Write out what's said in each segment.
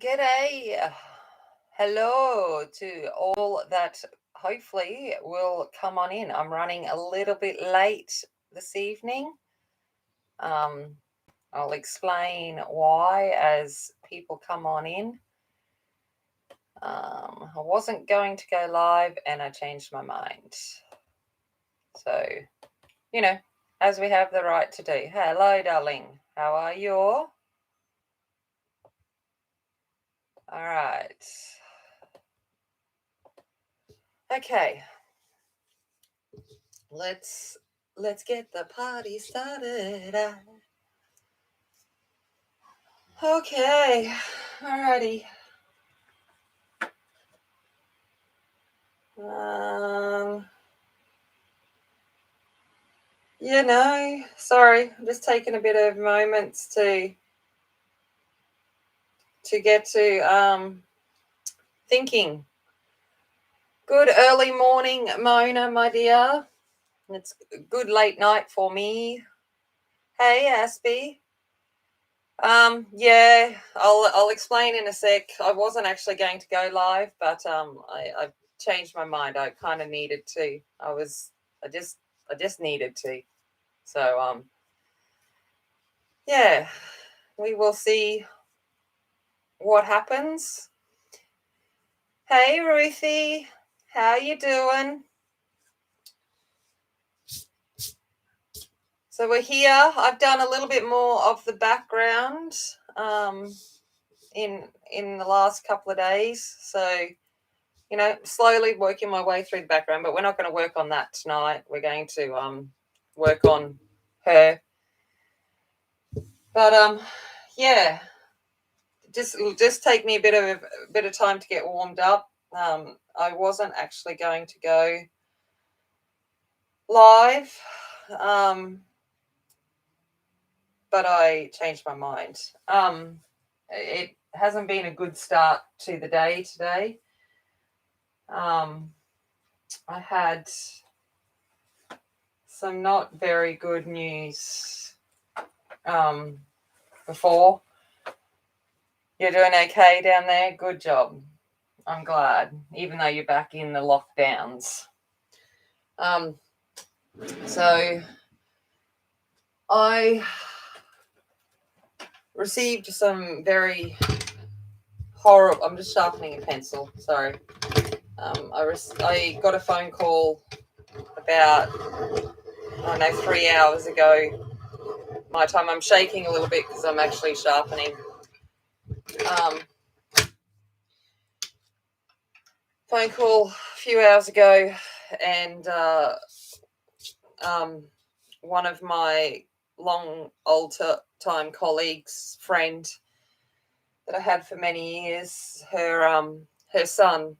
G'day. Hello to all that hopefully will come on in. I'm running a little bit late this evening. I'll explain why as people come on in. I wasn't going to go live and I changed my mind. So, as we have the right to do. Hello, darling. How are you? All right. Okay. Let's get the party started. Okay, alrighty. Sorry, I'm just taking a bit of moments to get to thinking. Good early morning, Mona, my dear. It's a good late night for me. Hey, Aspie. Yeah, I'll explain in a sec. I wasn't actually going to go live, but I changed my mind. I kind of needed to. I just needed to. So yeah, we will see what happens. Hey, Ruthie, how you doing? So we're here. I've done a little bit more of the background in the last couple of days. So, slowly working my way through the background, but we're not going to work on that tonight. We're going to work on her. But yeah, just take me a bit of time to get warmed up. I wasn't actually going to go live, but I changed my mind. It hasn't been a good start to the day today. I had some not very good news before. You're doing okay down there? Good job. I'm glad, even though you're back in the lockdowns. So I received some very horrible. I'm just sharpening a pencil. Sorry. I got a phone call about 3 hours ago. My time. I'm shaking a little bit because I'm actually sharpening. Phone call a few hours ago, and one of my long old time colleagues, friend that I had for many years, her son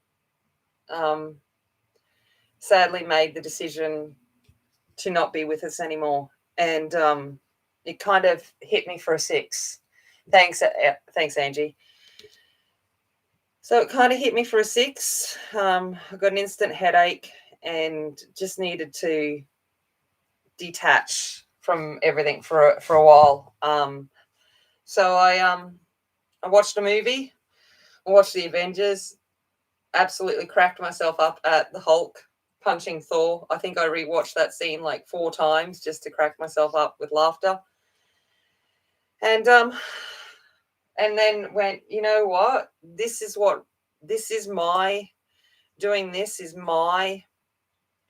sadly made the decision to not be with us anymore, and it kind of hit me for a six. Thanks, Angie. So it kind of hit me for a six. I got an instant headache and just needed to detach from everything for a while. So I watched a movie. I watched the Avengers. Absolutely cracked myself up at the Hulk punching Thor. I think I rewatched that scene like 4 times just to crack myself up with laughter. And then went, you know what? This is my doing. This is my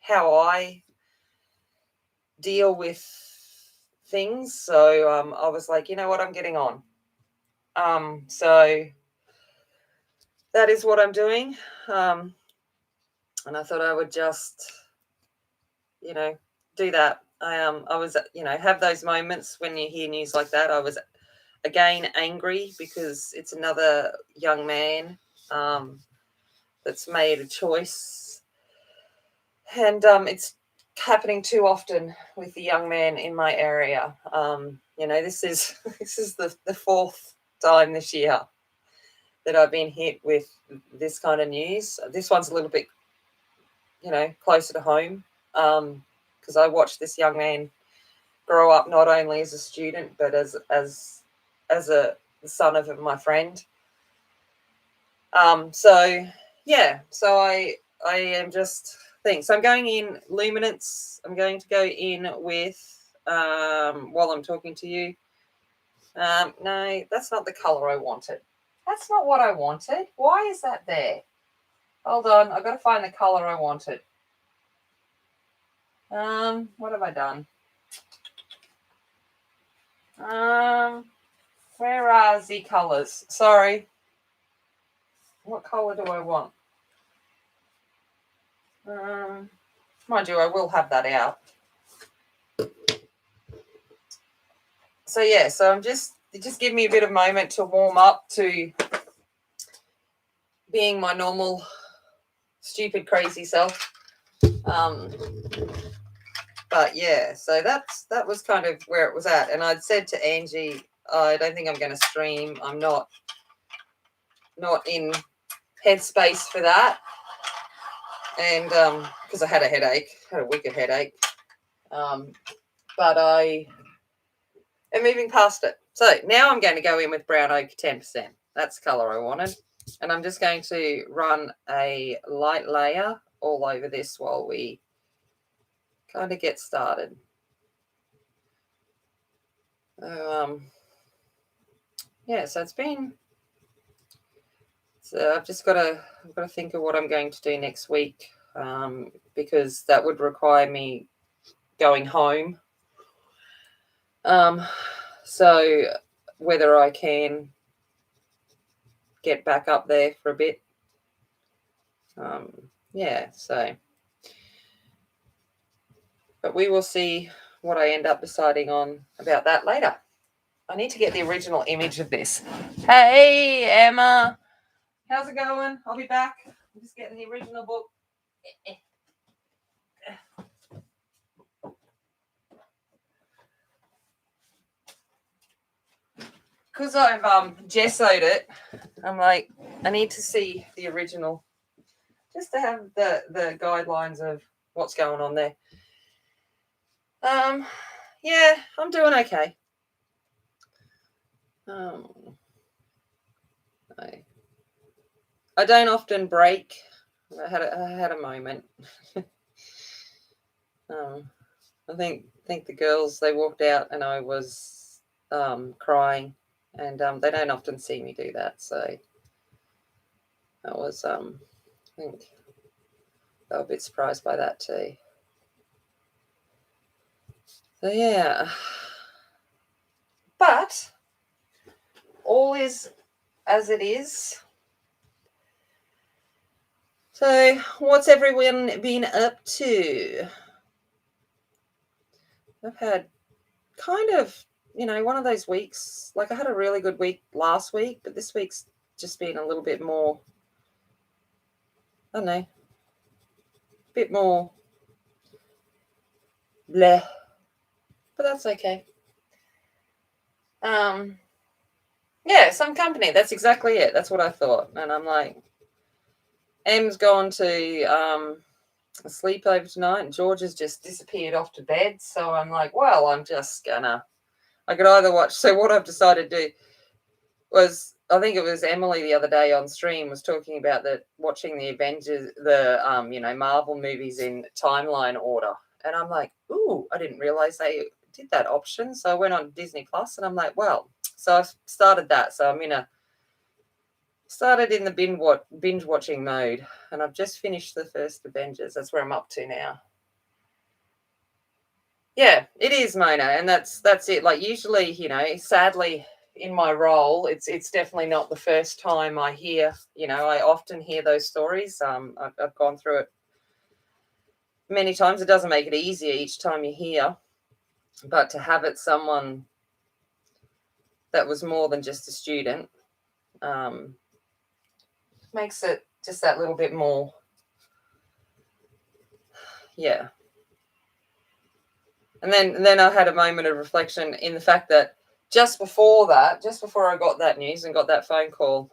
how I deal with things. So I was like, you know what? I'm getting on. So that is what I'm doing. And I thought I would just, do that. I was, have those moments when you hear news like that. I was again angry because it's another young man that's made a choice, and it's happening too often with the young man in my area. This is the 4th time this year that I've been hit with this kind of news. This one's a little bit, closer to home, because I watched this young man grow up not only as a student but as a son of my friend. So yeah, so I am just thinking. So I'm going in luminance. I'm going to go in with while I'm talking to you. No, that's not the color I wanted. That's not what I wanted. Why is that there? Hold on, I've got to find the color I wanted. What have I done? Where are the colors? Sorry. What color do I want? Mind you, I will have that out. So yeah, so I'm just give me a bit of moment to warm up to being my normal stupid crazy self. But yeah, so that was kind of where it was at. And I'd said to Angie, I don't think I'm going to stream. I'm not in headspace for that. And because I had a wicked headache. But I am moving past it. So now I'm going to go in with brown oak 10%. That's the colour I wanted. And I'm just going to run a light layer all over this while we kind of get started. Yeah, so it's been. So I've got to think of what I'm going to do next week, because that would require me going home. So whether I can get back up there for a bit. Yeah, so. But we will see what I end up deciding on about that later. I need to get the original image of this. Hey, Emma. How's it going? I'll be back. I'm just getting the original book. Because I've gessoed it, I'm like, I need to see the original just to have the guidelines of what's going on there. Yeah, I'm doing okay. I don't often break. I had a moment. I think the girls, they walked out and I was crying, and they don't often see me do that, so I was I think they were a bit surprised by that too. So yeah, but all is as it is. So what's everyone been up to? I've had kind of, one of those weeks, like I had a really good week last week, but this week's just been a little bit more, I don't know, a bit more bleh, but that's okay. Yeah, some company. That's exactly it. That's what I thought. And I'm like, Em's gone to a sleepover tonight, and George has just disappeared off to bed. So I'm like, well, I could either watch. So what I've decided to do was, I think it was Emily the other day on stream was talking about that watching the Avengers, the Marvel movies in timeline order. And I'm like, ooh, I didn't realize they did that option. So I went on Disney Plus, and I'm like, well, so I started that. So I'm started in the binge watching mode, and I've just finished the first Avengers. That's where I'm up to now. Yeah, it is, Mona, and that's it. Like usually, sadly, in my role, it's definitely not the first time I hear. I often hear those stories. I've gone through it many times. It doesn't make it easier each time you hear, but to have it someone that was more than just a student, makes it just that little bit more. Yeah. And then I had a moment of reflection in the fact that just before I got that news and got that phone call,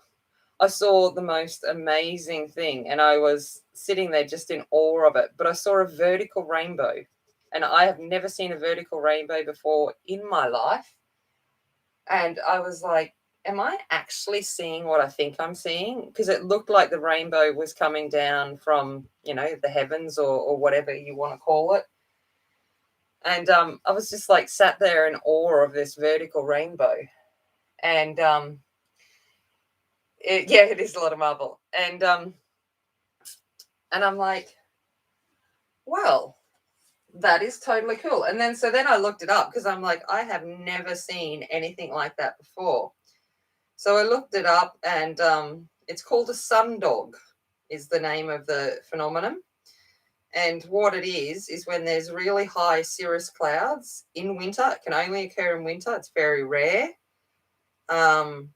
I saw the most amazing thing, and I was sitting there just in awe of it. But I saw a vertical rainbow, and I have never seen a vertical rainbow before in my life. And I was like, am I actually seeing what I think I'm seeing? Because it looked like the rainbow was coming down from, the heavens or whatever you want to call it. And I was just like sat there in awe of this vertical rainbow. And it is a lot of marble. And I'm like, well, that is totally cool. And then I looked it up because I'm like, I have never seen anything like that before. So I looked it up, and it's called a sundog is the name of the phenomenon. And what it is when there's really high cirrus clouds in winter. It can only occur in winter. It's very rare. And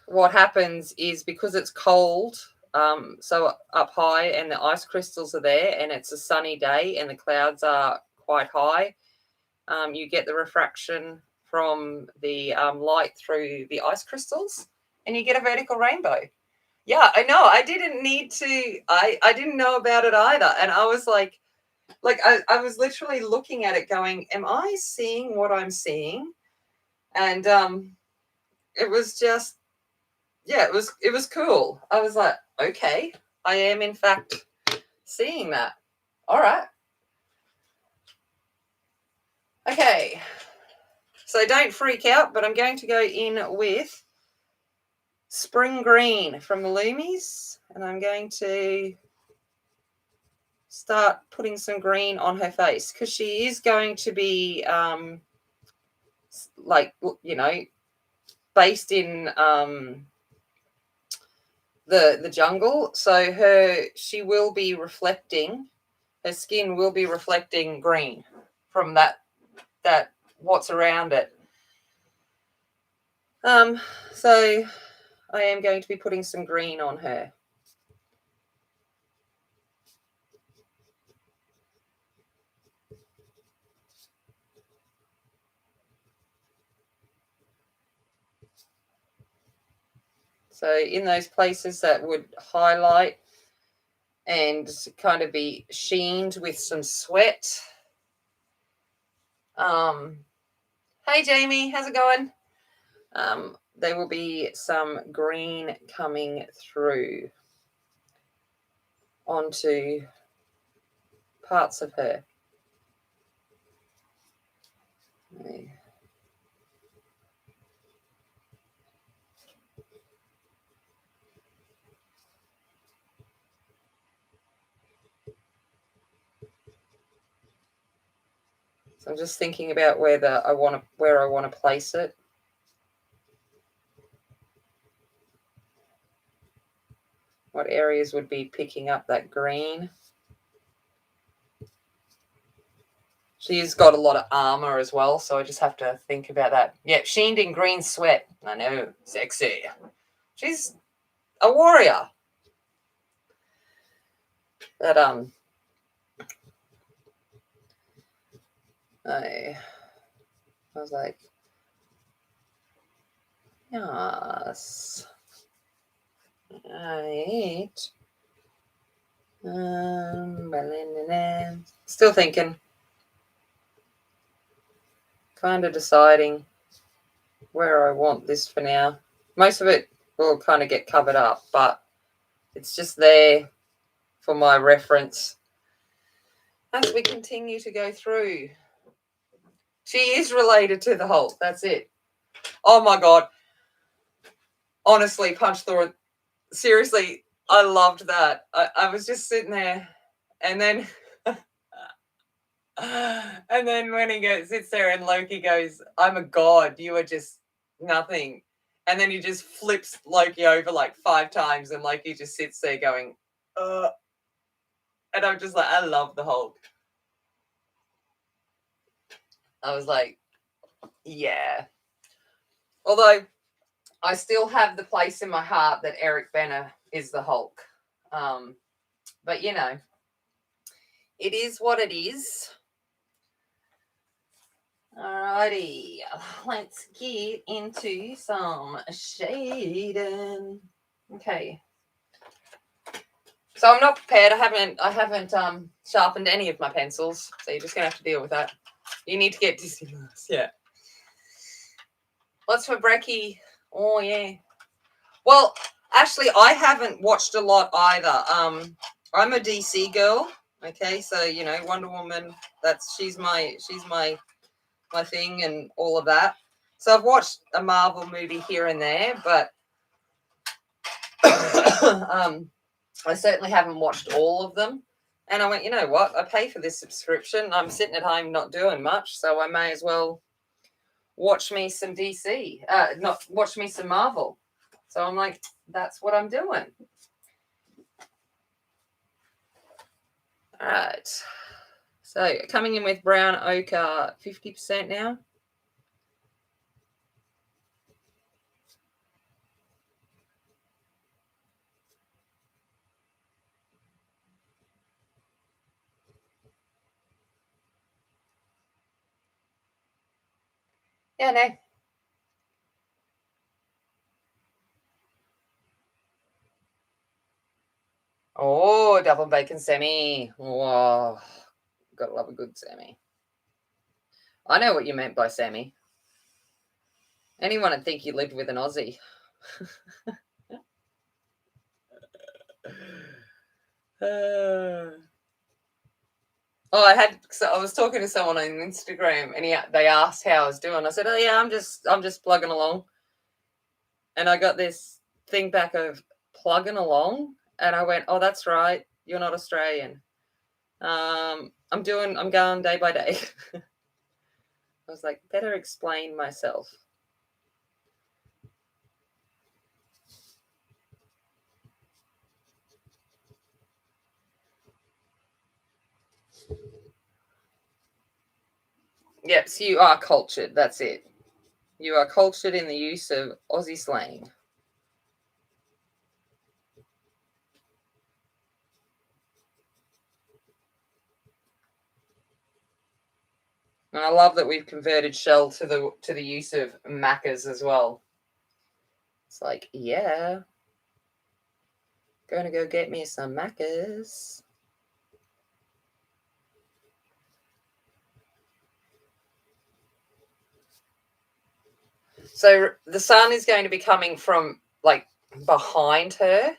what happens is because it's cold, so up high, and the ice crystals are there, and it's a sunny day and the clouds are quite high, you get the refraction from the light through the ice crystals, and you get a vertical rainbow. Yeah, I know. I didn't need to. I didn't know about it either, and I was like I was literally looking at it, going, "Am I seeing what I'm seeing?" And it was just, yeah, it was cool. I was like, okay, I am in fact seeing that. All right. Okay. So don't freak out, but I'm going to go in with Spring Green from the Loomies, and I'm going to start putting some green on her face because she is going to be based in the jungle, so she will be reflecting, her skin will be reflecting green from that what's around it. So I am going to be putting some green on her. So in those places that would highlight and kind of be sheened with some sweat. Hey Jamie, how's it going? There will be some green coming through onto parts of her. So I'm just thinking about where I want to place it. What areas would be picking up that green? She's got a lot of armor as well, so I just have to think about that. Yeah, sheened in green sweat. I know, sexy. She's a warrior. But I was like, yes. Right. Still thinking. Kind of deciding where I want this for now. Most of it will kind of get covered up, but it's just there for my reference as we continue to go through. She is related to the Hulk. That's it. Oh my God. Honestly, punch through it. Seriously, I loved that. I was just sitting there, and then and then when he sits there and Loki goes, "I'm a god, you are just nothing." And then he just flips Loki over like 5 times, and Loki just sits there going, and I'm just like, I love the Hulk. I was like, yeah. Although I still have the place in my heart that Eric Bana is the Hulk. But it is what it is. Alrighty, let's get into some shading. Okay. So I'm not prepared. I haven't sharpened any of my pencils, so you're just gonna have to deal with that. You need to get Disney Plus. Yeah. What's for brekkie? Oh yeah. Well, actually, I haven't watched a lot either. I'm a DC girl. Okay, so Wonder Woman. She's my thing and all of that. So I've watched a Marvel movie here and there, but I certainly haven't watched all of them. And I went, you know what? I pay for this subscription. I'm sitting at home not doing much, so I may as well watch me some DC. Not watch me some Marvel. So I'm like, that's what I'm doing. All right. So coming in with brown ochre, 50% now. Yeah, no. Oh, double bacon semi. Whoa. Gotta love a good semi. I know what you meant by semi. Anyone would think you lived with an Aussie. Oh, I was talking to someone on Instagram, and they asked how I was doing. I said, "Oh yeah, I'm just plugging along," and I got this thing back of plugging along, and I went, "Oh, that's right, you're not Australian." I'm going day by day. I was like, better explain myself. Yep, so you are cultured. That's it. You are cultured in the use of Aussie slang. And I love that we've converted Shell to the use of Macca's as well. It's like, yeah, gonna go get me some Macca's. So the sun is going to be coming from like behind her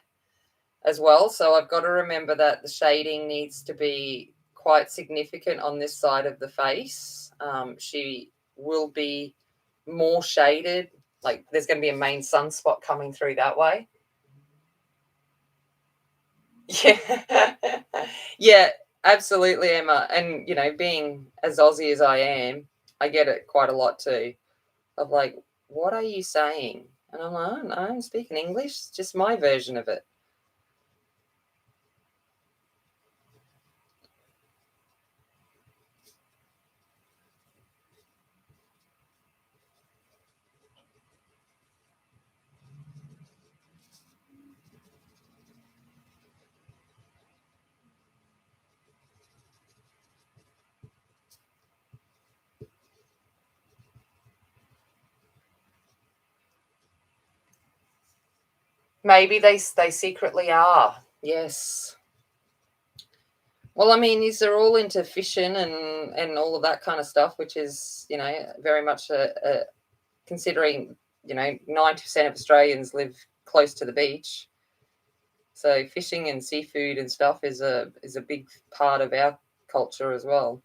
as well. So I've got to remember that the shading needs to be quite significant on this side of the face. She will be more shaded. Like there's going to be a main sunspot coming through that way. Yeah. Yeah, absolutely, Emma. And, being as Aussie as I am, I get it quite a lot too. Of like, what are you saying? And I'm like, oh, no, I'm speaking English. It's just my version of it. Maybe they secretly are. Yes. Well, I mean, these are all into fishing and all of that kind of stuff, which is, very much considering, 90% of Australians live close to the beach. So fishing and seafood and stuff is a big part of our culture as well.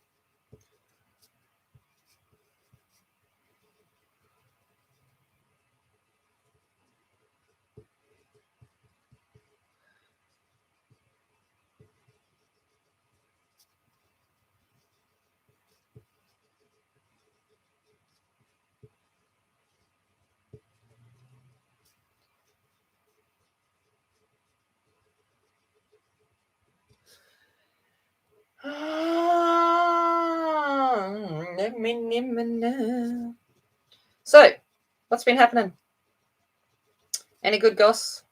So, what's been happening? Any good goss?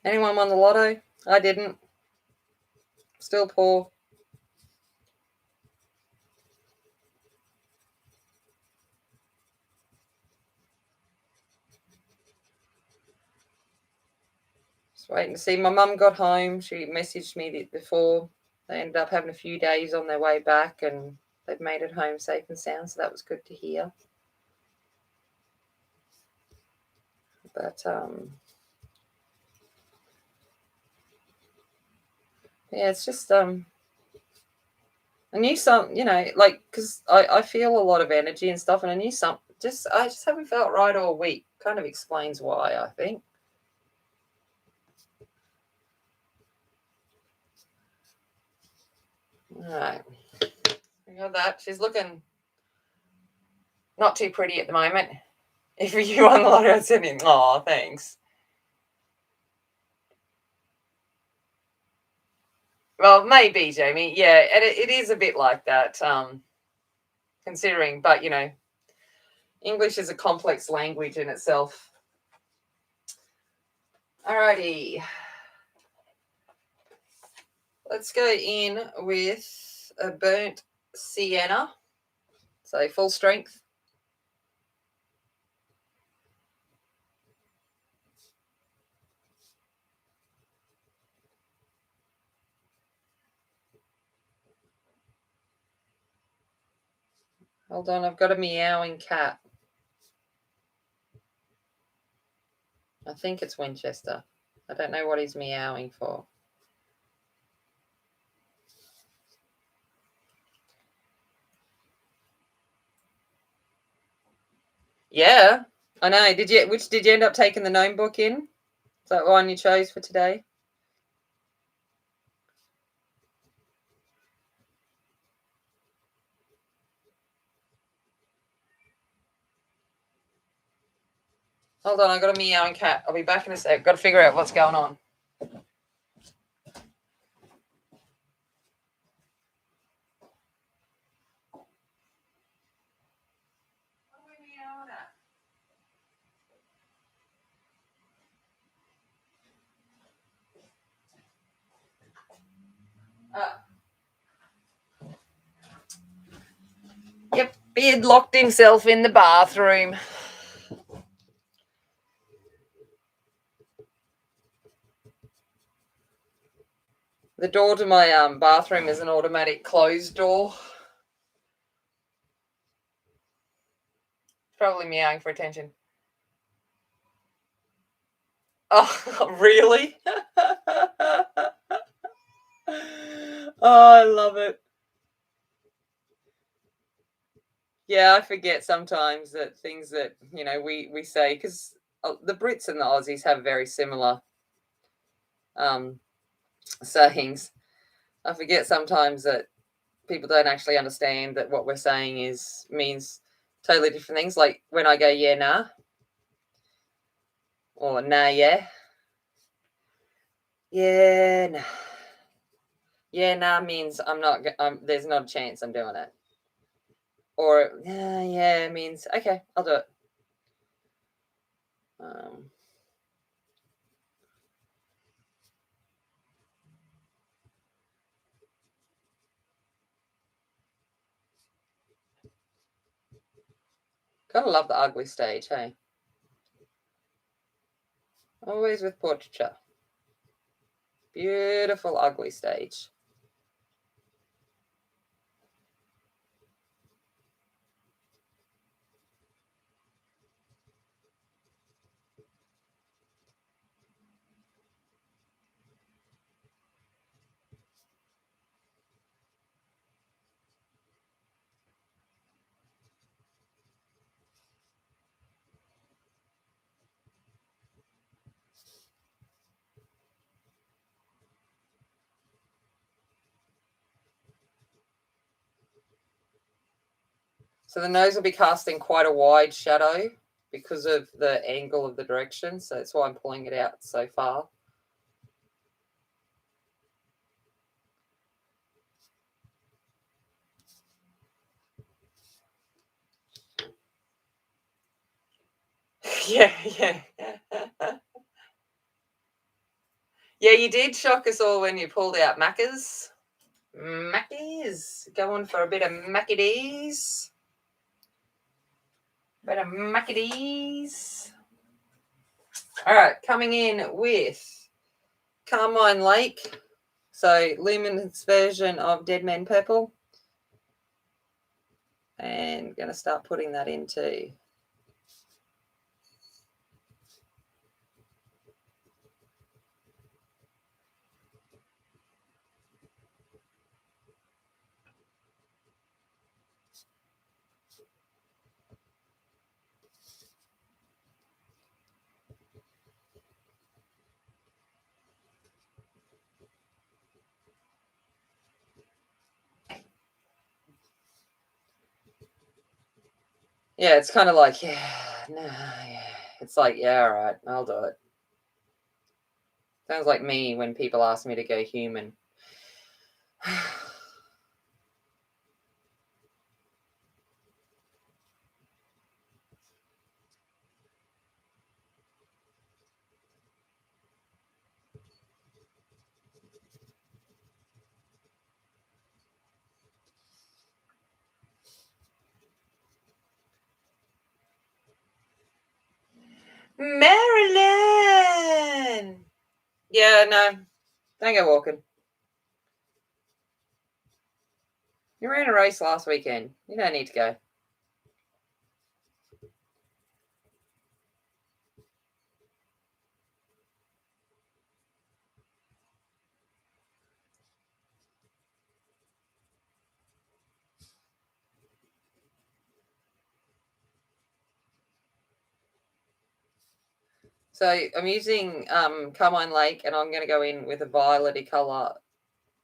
Anyone won the lotto? I didn't. Still poor. Just waiting to see. My mum got home. She messaged me before they ended up having a few days on their way back, and they've made it home safe and sound, so that was good to hear. But yeah, it's just a new song, like, because I feel a lot of energy and stuff, and a new song, I just haven't felt right all week. Kind of explains why, I think. All right, we got that. She's looking not too pretty at the moment. If you won the lottery, I'd send in. Oh, thanks. Well, maybe, Jamie. Yeah, and it is a bit like that, considering, but English is a complex language in itself. Alrighty. Let's go in with a burnt sienna. So full strength. Hold on, I've got a meowing cat. I think it's Winchester. I don't know what he's meowing for. Yeah, I know. Which did you end up taking the gnome book in? Is that one you chose for today? Hold on, I got a meowing cat. I'll be back in a sec. Got to figure out what's going on. Yep, he had locked himself in the bathroom. The door to my bathroom is an automatic closed door. Probably meowing for attention. Oh, really? Oh, I love it. Yeah, I forget sometimes that things that, we say, because the Brits and the Aussies have very similar sayings. I forget sometimes that people don't actually understand that what we're saying means totally different things. Like when I go, yeah, nah, or nah, yeah. Yeah, nah. Yeah, nah means there's not a chance I'm doing it. Or yeah means okay, I'll do it. Gotta love the ugly stage, hey? Always with portraiture. Beautiful ugly stage. So the nose will be casting quite a wide shadow because of the angle of the direction. So that's why I'm pulling it out so far. Yeah. Yeah, you did shock us all when you pulled out Macca's. Mackies. Going for a bit of Mackies. Bit of Mackies. All right, coming in with Carmine Lake, So luminance version of Dead Man Purple. And going to start putting that into. Yeah, it's kind of like, yeah. It's like, yeah, all right, I'll do it. Sounds like me when people ask me to go human. Marilyn! Yeah, no, don't go walking. You ran a race last weekend. You don't need to go. So I'm using Carmine Lake, and I'm going to go in with a violety colour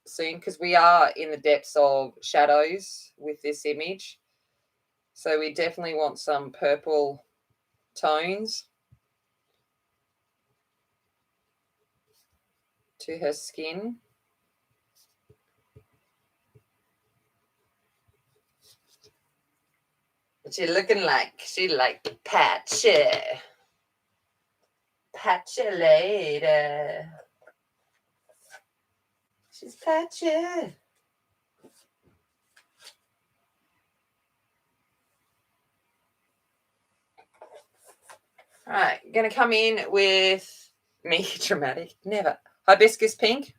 soon because we are in the depths of shadows with this image. So we definitely want some purple tones to her skin. She's looking like she like patchy. Patchy lady. She's patchy. All right, going to come in with me dramatic. Never. Hibiscus pink.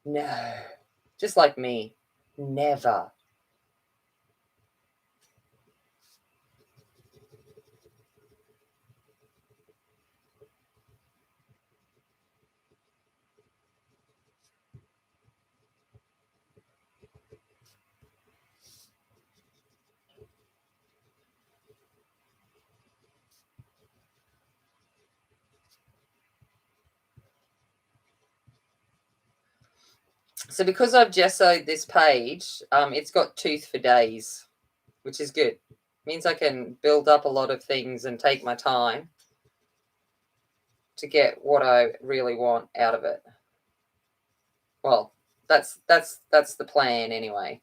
No. Just like me. Never. So because I've gessoed this page, it's got tooth for days, which is good. Means I can build up a lot of things and take my time to get what I really want out of it. Well, that's the plan anyway.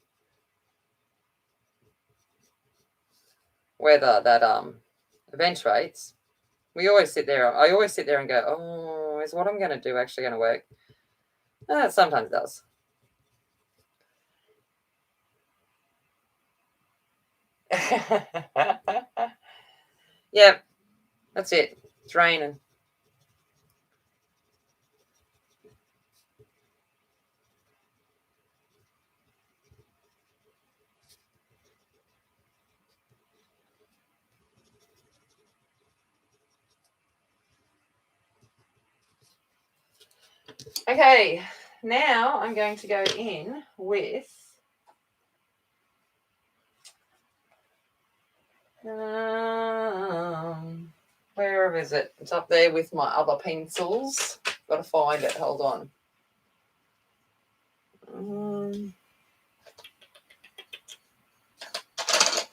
Whether that eventuates, I always sit there and go, oh, is what I'm going to do actually going to work? It sometimes does. Yep, that's it. It's raining. Okay, now I'm going to go in with where is it? It's up there with my other pencils. Got to find it. Hold on.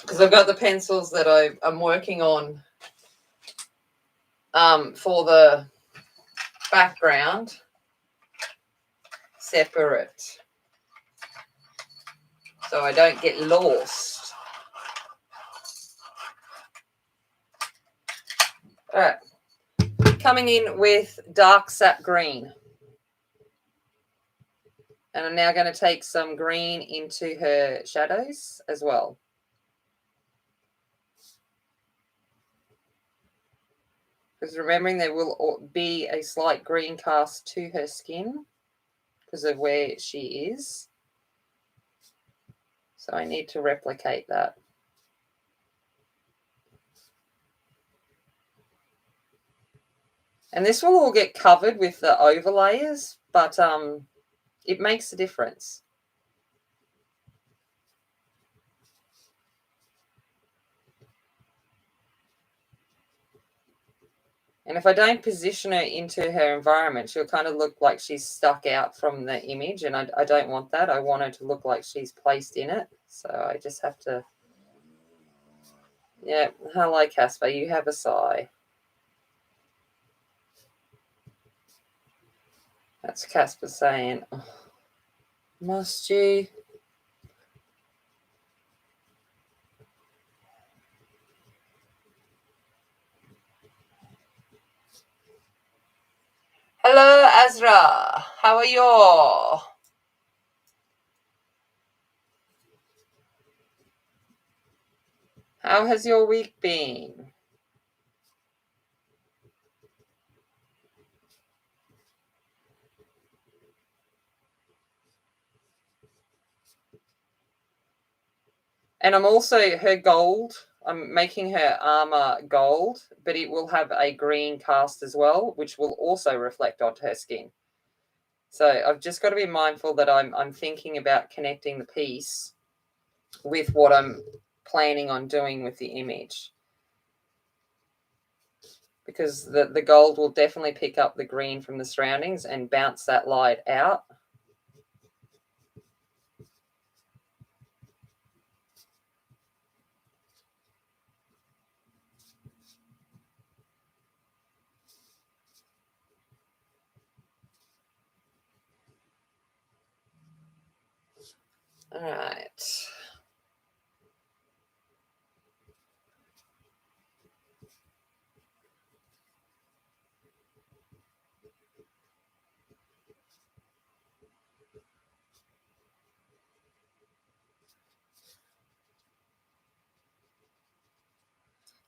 Because I've got the pencils that I'm working on for the background separate, so I don't get lost. All right, coming in with dark sap green, And I'm now going to take some green into her shadows as well. Because remembering there will be a slight green cast to her skin because of where she is. So I need to replicate that. And this will all get covered with the overlayers, but it makes a difference. And if I don't position her into her environment, she'll kind of look like she's stuck out from the image, and I don't want that. I want her to look like she's placed in it. So I just have to... Yeah, hello, Casper. You have a sigh. That's Casper saying, oh, must you? Hello, Azra. How are you? How has your week been? And I'm also her gold. I'm making her armor gold, but it will have a green cast as well, which will also reflect onto her skin. So I've just got to be mindful that I'm thinking about connecting the piece with what I'm planning on doing with the image. Because the gold will definitely pick up the green from the surroundings and bounce that light out. All right.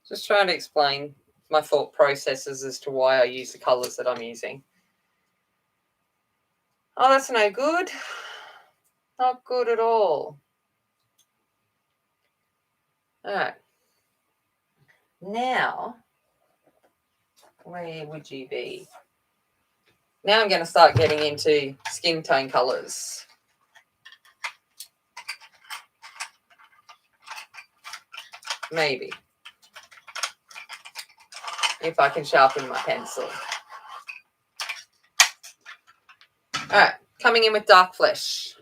Just trying to explain my thought processes as to why I use the colours that I'm using. Oh, that's no good. Not good at all. All right. Now, where would you be? Now I'm going to start getting into skin tone colours. Maybe. If I can sharpen my pencil. All right. Coming in with dark flesh.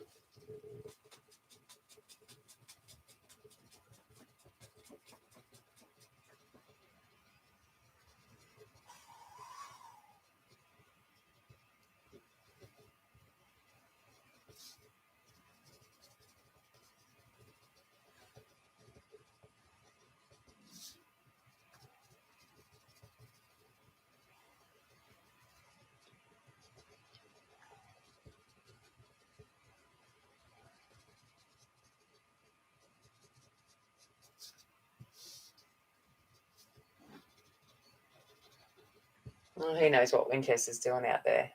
Oh, who knows what Winchester's doing out there.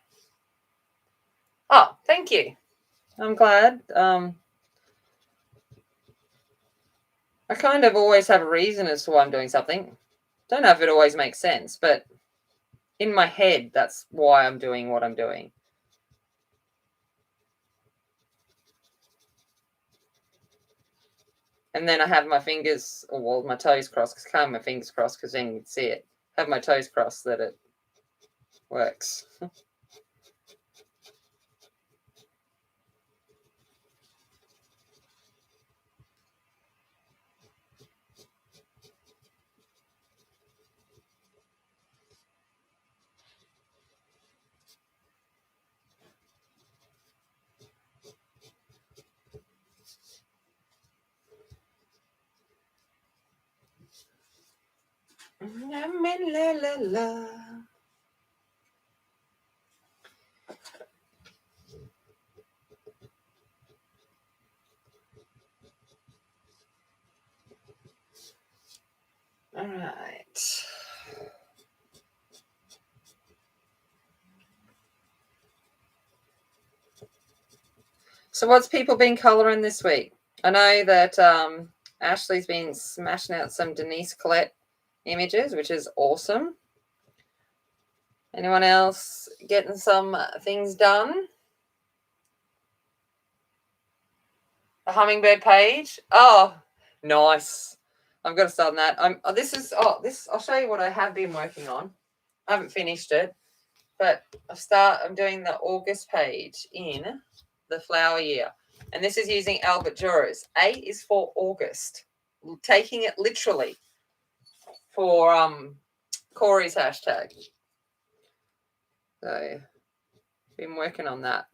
Oh, thank you. I'm glad. I kind of always have a reason as to why I'm doing something. Don't know if it always makes sense, but in my head, that's why I'm doing what I'm doing. And then I have my fingers, or well, my toes crossed, because I can't have my fingers crossed because then you'd see it. Have my toes crossed that it works. La, la, la. All right. So what's people been colouring this week? I know that Ashley's been smashing out some Denise Collette images, which is awesome. Anyone else getting some things done? The hummingbird page. Oh, nice. I've got to start on that. I'll show you what I have been working on. I haven't finished it, but I'm doing the August page in the flower year. And this is using Albert Durer's. A is for August, taking it literally for Corey's hashtag. So been working on that.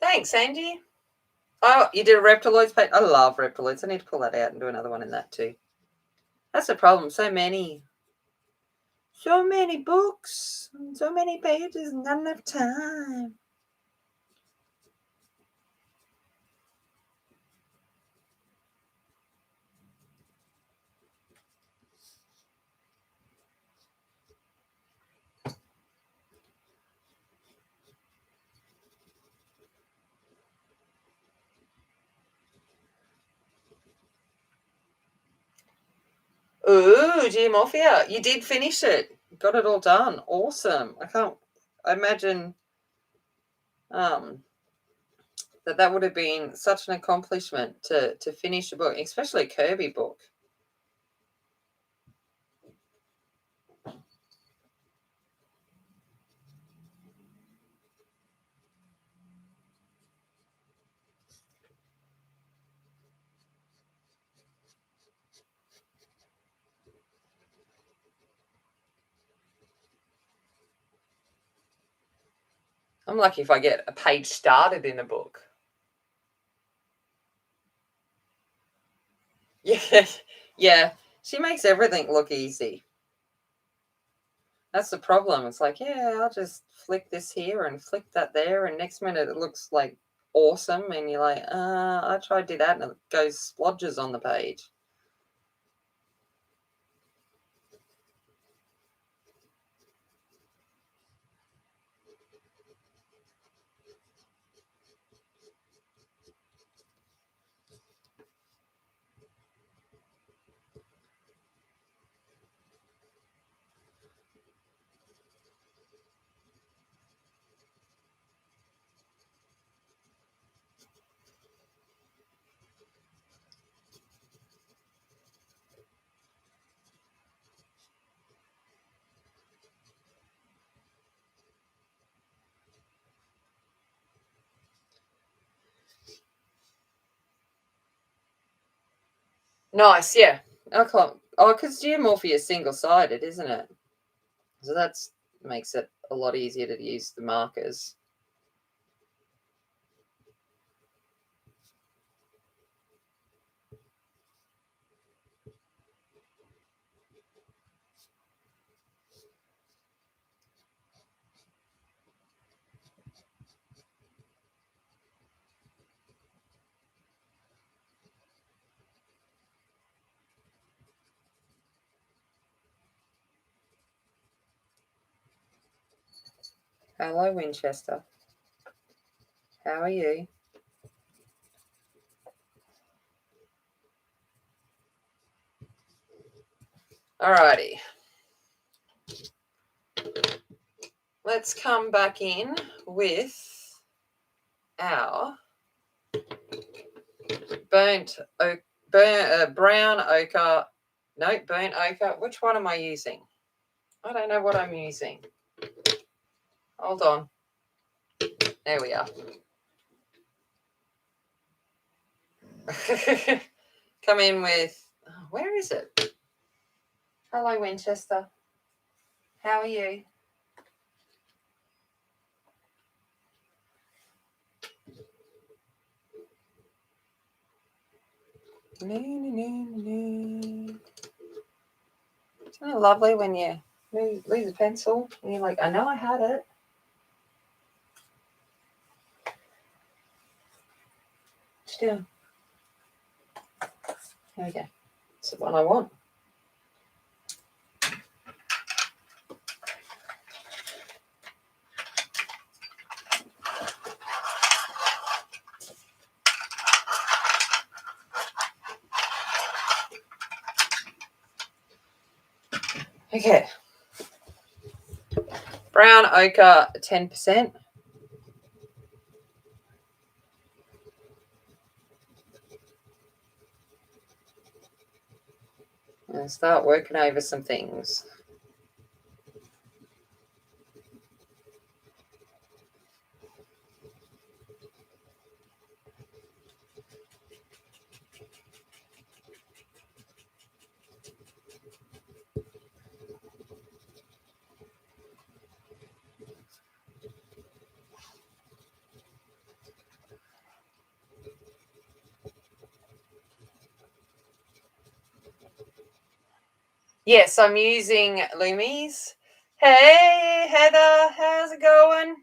Thanks, Angie. Oh, you did a Reptiloids page? I love Reptiloids. I need to pull that out and do another one in that too. That's the problem. So many books, so many pages, not enough time. Ooh, Geomorphia. You did finish it. Got it all done. Awesome. I imagine that would have been such an accomplishment to finish a book, especially a Kirby book. I'm lucky if I get a page started in a book. Yeah, yeah. She makes everything look easy. That's the problem. It's like, yeah, I'll just flick this here and flick that there, and next minute it looks like awesome, and you're like, I tried to do that, and it goes splodges on the page. Nice, yeah. Okay. Oh, because geomorphia is single-sided, isn't it? So that makes it a lot easier to use the markers. Hello, Winchester. How are you? Alrighty. Let's come back in with our brown ochre. No, burnt ochre. Which one am I using? I don't know what I'm using. Hold on. There we are. Come in with, oh, where is it? Hello, Winchester. How are you? Isn't it lovely when you lose a pencil and you're like, I know I had it. Still. There we go. It's the one I want. Okay. Brown ochre, 10%. And start working over some things. Yes, I'm using Lumies. Hey, Heather, how's it going?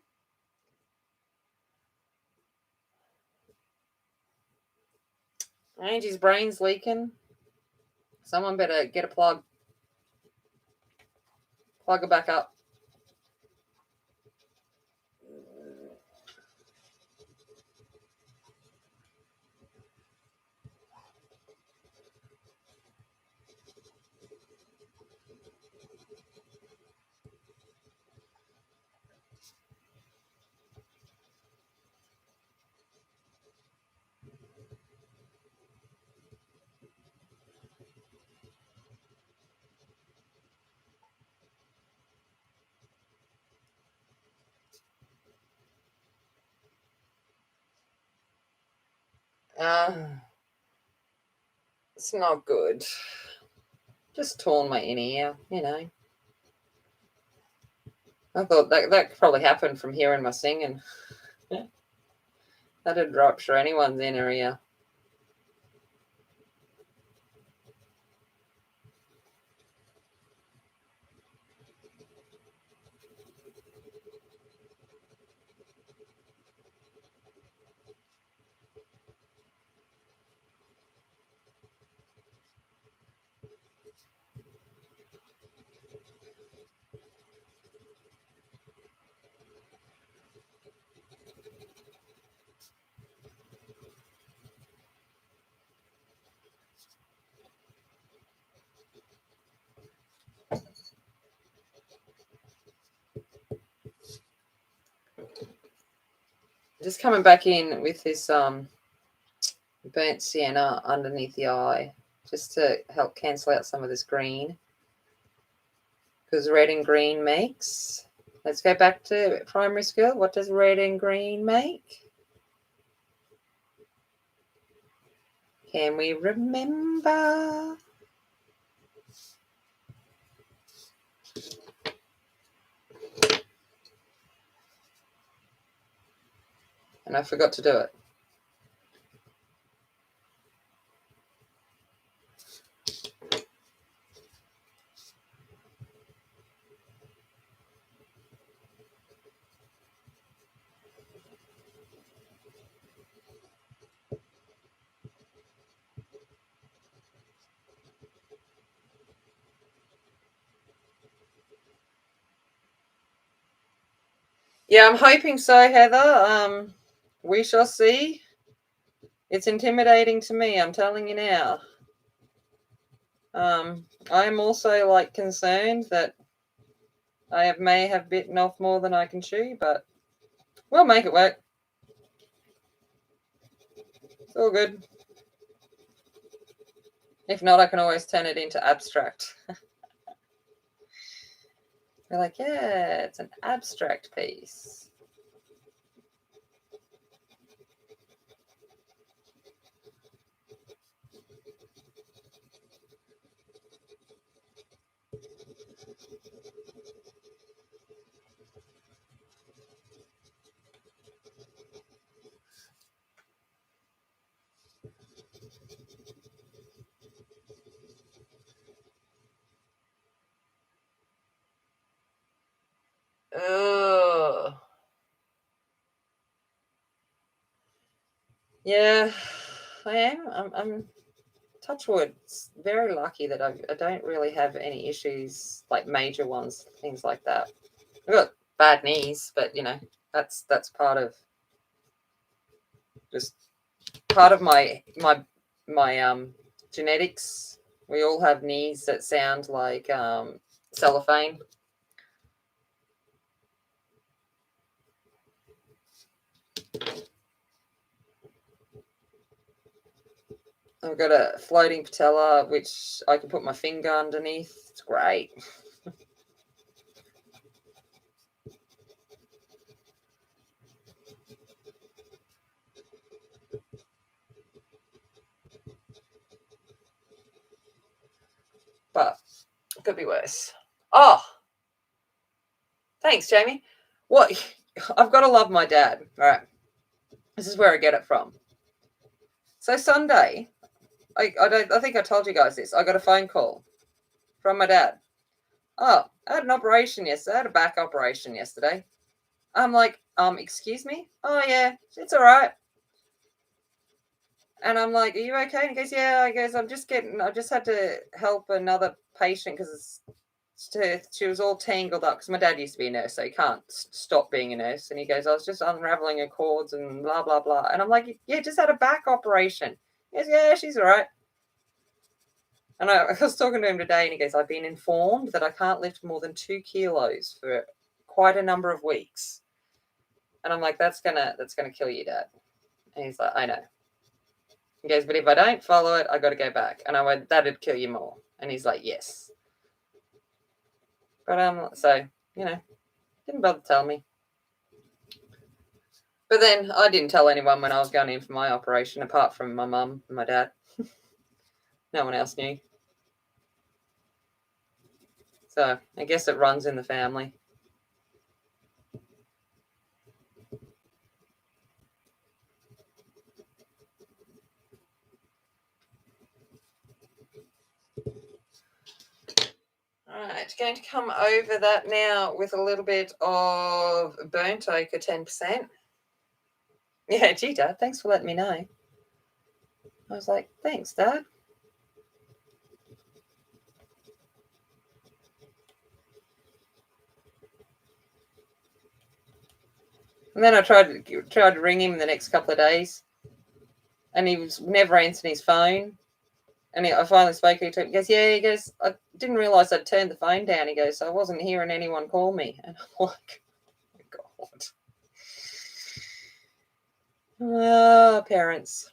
Angie's brain's leaking. Someone better get a plug. Plug it back up. It's not good. Just torn my inner ear, you know. I thought that could probably happen from hearing my singing. That'd rupture anyone's inner ear. Just coming back in with this burnt sienna underneath the eye, just to help cancel out some of this green. Because red and green makes. Let's go back to primary school. What does red and green make? Can we remember? And I forgot to do it. Yeah, I'm hoping so, Heather. We shall see. It's intimidating to me, I'm telling you now. I'm also concerned that I may have bitten off more than I can chew, but we'll make it work. It's all good. If not, I can always turn it into abstract. We're like, yeah, it's an abstract piece. Yeah, I am. I'm touch wood. It's very lucky that I don't really have any issues like major ones, things like that. I've got bad knees, but that's part of just part of my genetics. We all have knees that sound like cellophane. I've got a floating patella, which I can put my finger underneath. It's great. But it could be worse. Oh, thanks, Jamie. What? I've got to love my dad. All right. This is where I get it from. So Sunday, I think I told you guys this. I got a phone call from my dad. Oh, I had an operation yesterday. I had a back operation yesterday. I'm like, excuse me? Oh yeah, it's all right. And I'm like, are you okay? And he goes, yeah. I guess I just had to help another patient because she was all tangled up because my dad used to be a nurse, so he can't stop being a nurse. And he goes, I was just unraveling her cords and blah blah blah. And I'm like, yeah, just had a back operation. He goes, yeah, she's all right. And I was talking to him today, and he goes, I've been informed that I can't lift more than 2 kilos for quite a number of weeks. And I'm like, that's gonna kill you, Dad. And he's like, I know. He goes, but if I don't follow it, I got to go back. And I went, that'd kill you more. And he's like, yes. But so didn't bother to tell me. But then I didn't tell anyone when I was going in for my operation, apart from my mum and my dad. No one else knew. So I guess it runs in the family. All right, going to come over that now with a little bit of burnt ochre, 10%. Yeah, gee, Dad, thanks for letting me know. I was like, thanks, Dad. And then I tried to ring him the next couple of days, and he was never answering his phone. And I finally spoke to him. He goes, yeah, he goes, I didn't realise I'd turned the phone down. He goes, so I wasn't hearing anyone call me. And I'm like, oh, God. Oh, parents.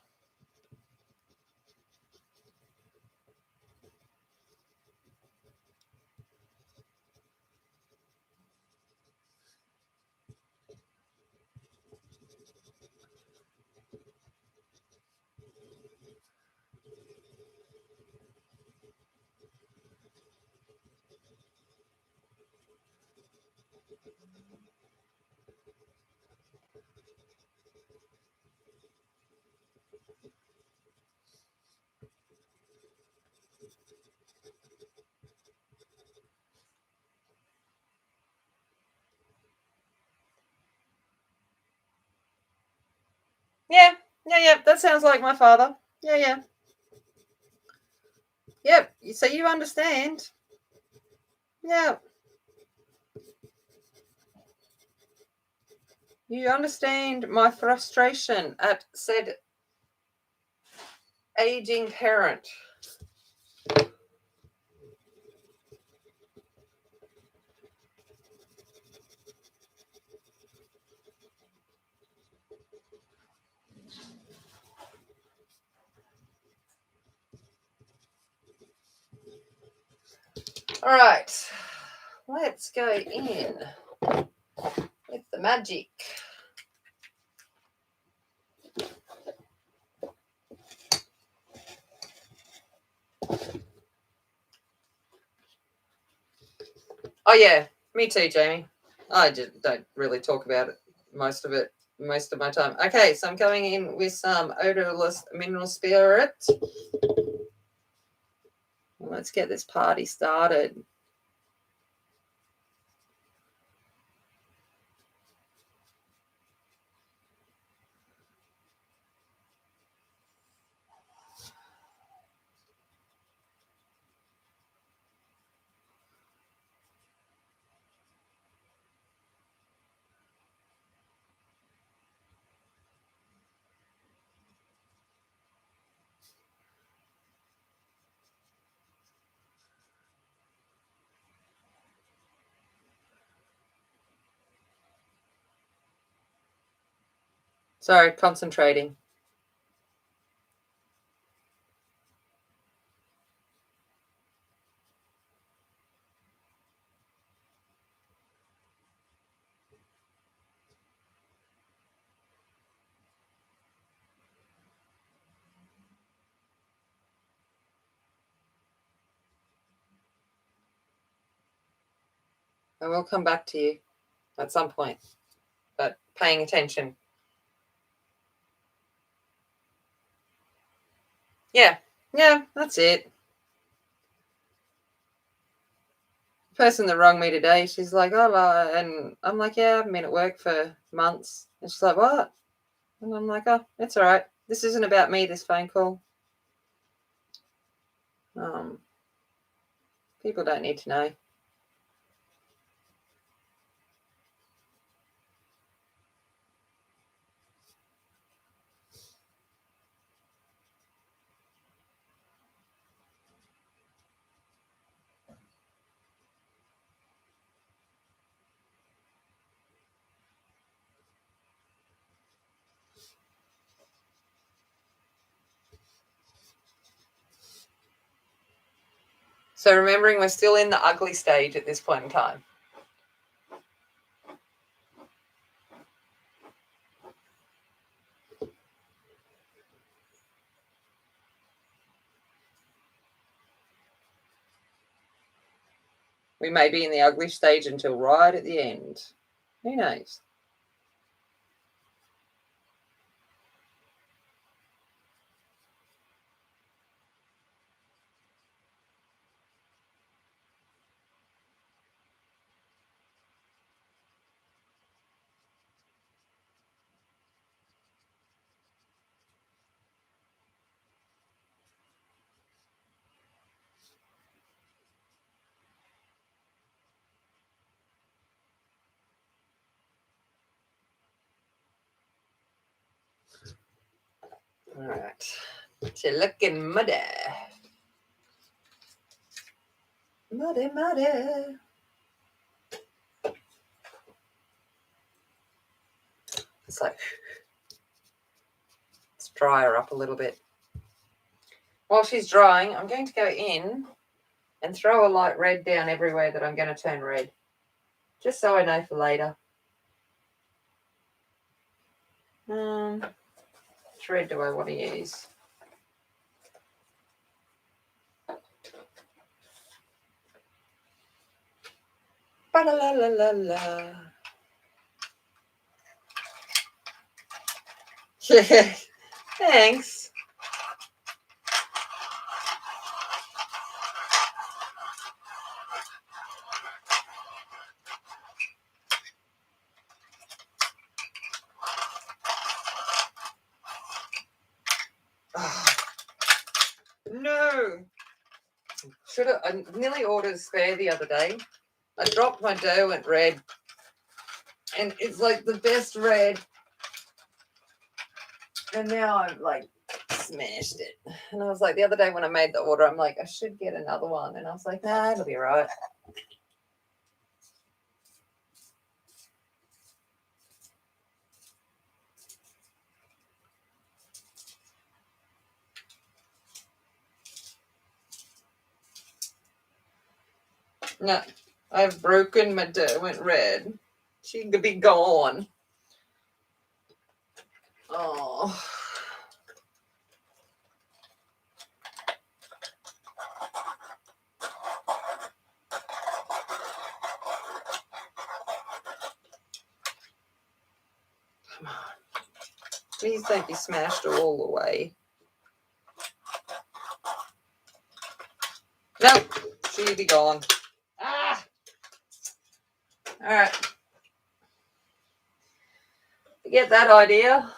Yeah, yeah. That sounds like my father. Yeah. Yep. So you understand. Yeah. You understand my frustration at said aging parent. All right. Let's go in with the magic. Oh, yeah. Me too, Jamie. I just don't really talk about it, most of my time. Okay, so I'm going in with some odorless mineral spirit. Let's get this party started. Sorry, concentrating. I will come back to you at some point, but paying attention. Yeah, that's it. The person that rang me today, she's like, oh, and I'm like, yeah, I've been at work for months. And she's like, what? And I'm like, oh, it's all right. This isn't about me, this phone call. People don't need to know. So remembering we're still in the ugly stage at this point in time. We may be in the ugly stage until right at the end. Who knows? All right. You're looking muddy. Muddy, muddy. It's like, let's dry her up a little bit. While she's drying, I'm going to go in and throw a light red down everywhere that I'm going to turn red, just so I know for later. Which red do I want to use? Ba-la-la-la-la. Yeah, thanks. Oh, no. I nearly ordered spare the other day. I dropped my dough at red, and it's like the best red. And now I've like smashed it. And I was like, the other day when I made the order, I'm like, I should get another one. And I was like, nah, it'll be all right. No, I've broken my dough went red. She could be gone. Oh. Come on. Please don't be smashed all the way. No, she'll be gone. Ah. All right. Get that idea.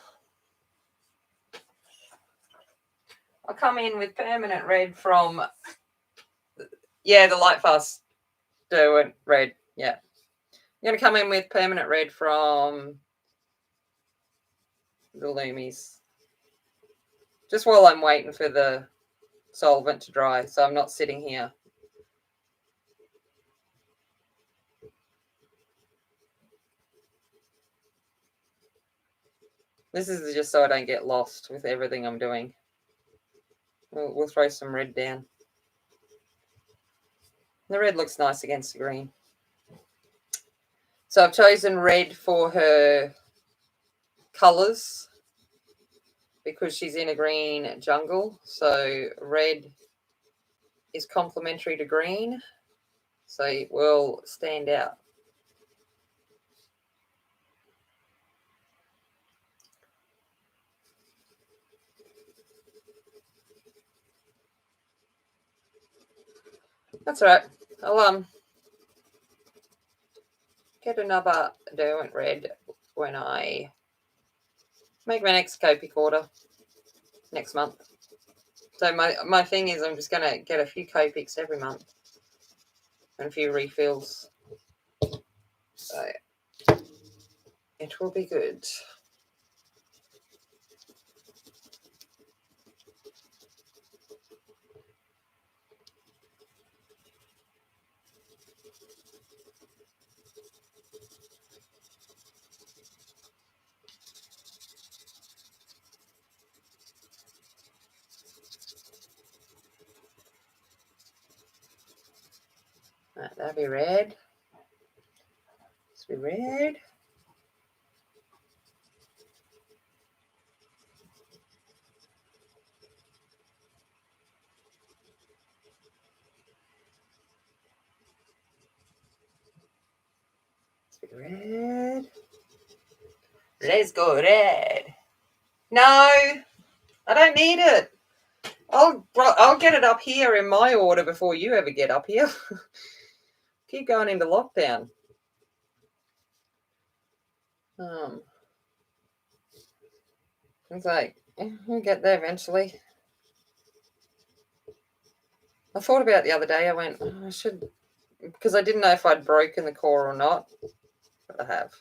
I'll come in with permanent red from, the light fast dough went red. Yeah. I'm going to come in with permanent red from the Loomies. Just while I'm waiting for the solvent to dry, so I'm not sitting here. This is just so I don't get lost with everything I'm doing. We'll throw some red down. The red looks nice against the green. So I've chosen red for her colours because she's in a green jungle. So red is complementary to green. So it will stand out. That's right. I'll get another Derwent red when I make my next Copic order next month. So my thing is I'm just going to get a few Copics every month and a few refills. So it will be good. Right, that'll be red. This will be red. This will be red. Let's go red. No, I don't need it. I'll get it up here in my order before you ever get up here. Keep going into lockdown. It's like we'll get there eventually. I thought about it the other day. I went, oh, I should, because I didn't know if I'd broken the core or not. But I have.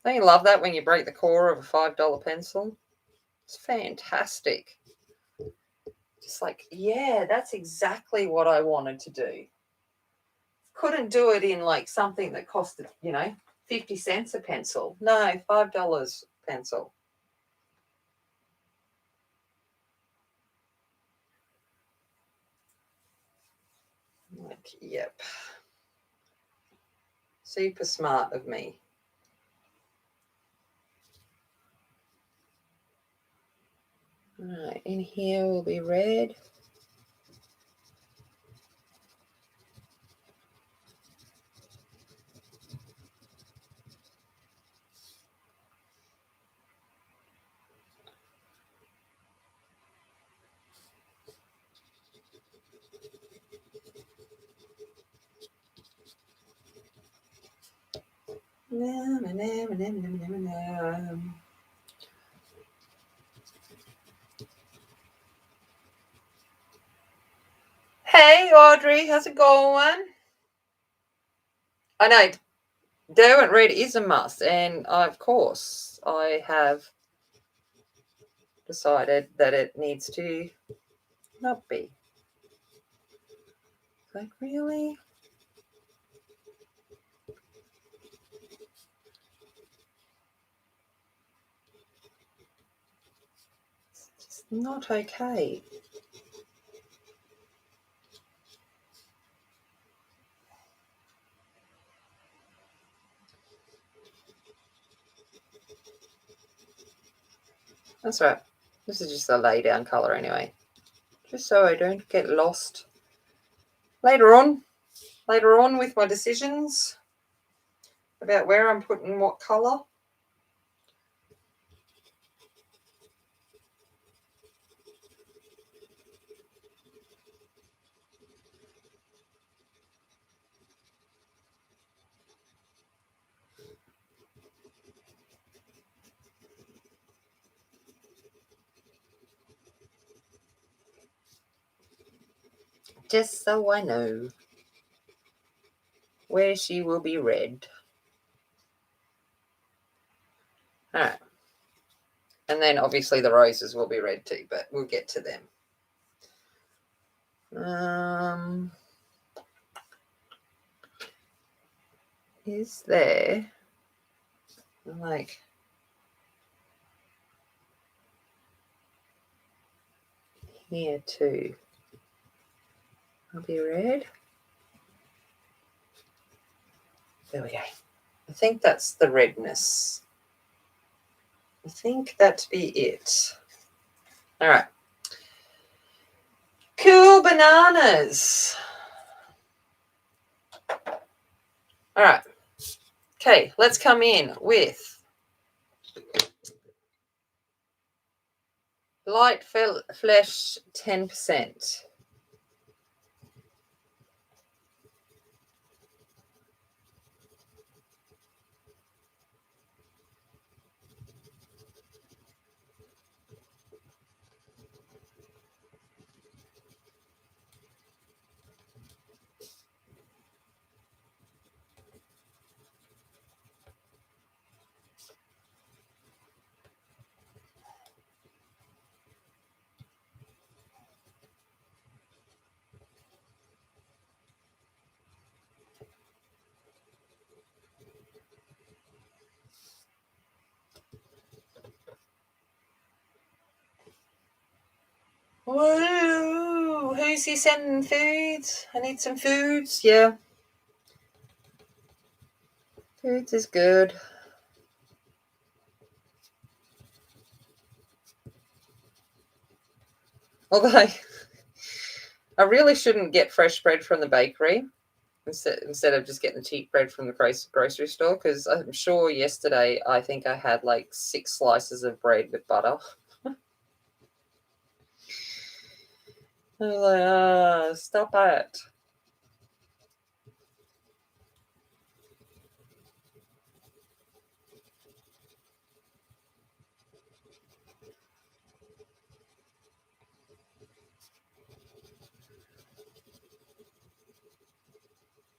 Don't you love that when you break the core of a $5 pencil? It's fantastic. Just like, yeah, that's exactly what I wanted to do. Couldn't do it in like something that costed, 50 cents a pencil. No, $5 pencil. Like, yep. Super smart of me. Right, in here will be red. Hey, Audrey, how's it going? I know Derwent Red is a must, and of course, I have decided that it needs to not be. Like, really? It's just not okay. That's right. This is just a lay down colour anyway. Just so I don't get lost later on with my decisions about where I'm putting what colour. Just so I know where she will be red. All right. And then obviously the roses will be red too, but we'll get to them. Is there like here too. I'll be red. There we go. I think that's the redness. I think that'd be it. All right. Cool bananas. All right. Okay, let's come in with light flesh 10%. Woo! Who's he sending foods? I need some foods. Yeah. Foods is good. Although I really shouldn't get fresh bread from the bakery instead of just getting the cheap bread from the grocery store, because I'm sure yesterday I think I had like 6 slices of bread with butter. I was like, stop it.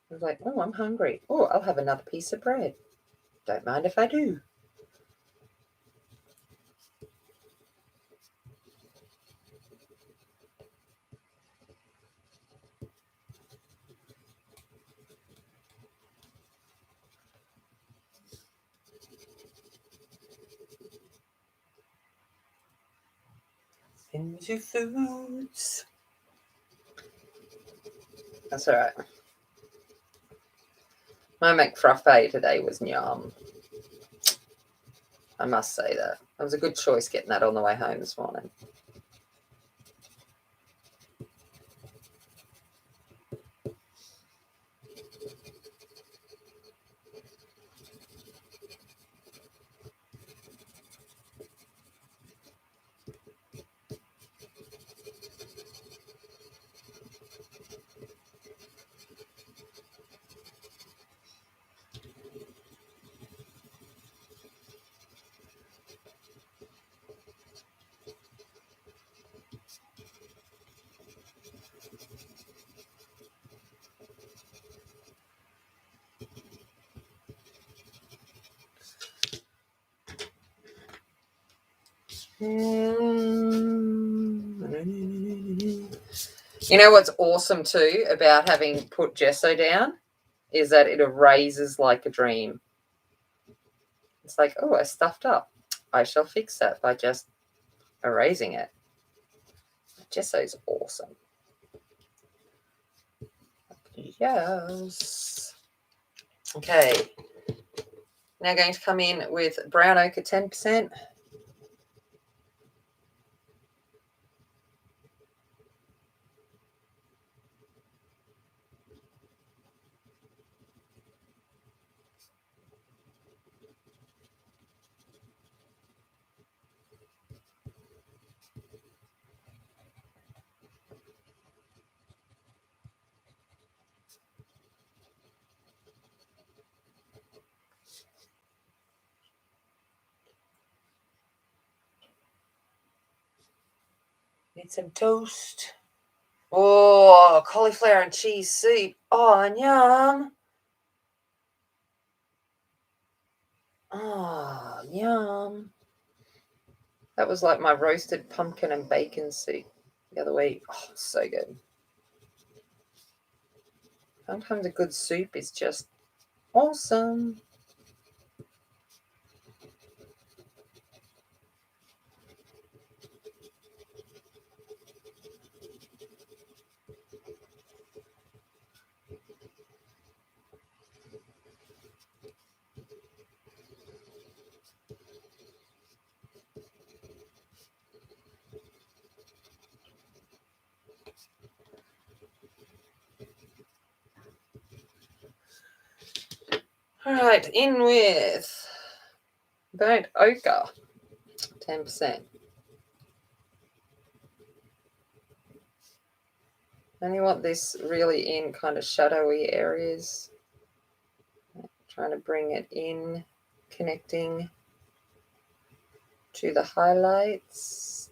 I was like, oh, I'm hungry. Oh, I'll have another piece of bread. Don't mind if I do. Into foods. That's all right. My McFruffet today was yum. I must say that. It was a good choice getting that on the way home this morning. You know what's awesome too about having put gesso down is that it erases like a dream. It's like, oh, I stuffed up. I shall fix that by just erasing it. Gesso's awesome. Yes. Okay. Now going to come in with brown ochre 10%. Need some toast. Oh, cauliflower and cheese soup. Oh, yum. Oh, yum. That was like my roasted pumpkin and bacon soup the other week. Oh, so good. Sometimes a good soup is just awesome. All right, in with burnt ochre, 10%. And you want this really in kind of shadowy areas. Trying to bring it in, connecting to the highlights.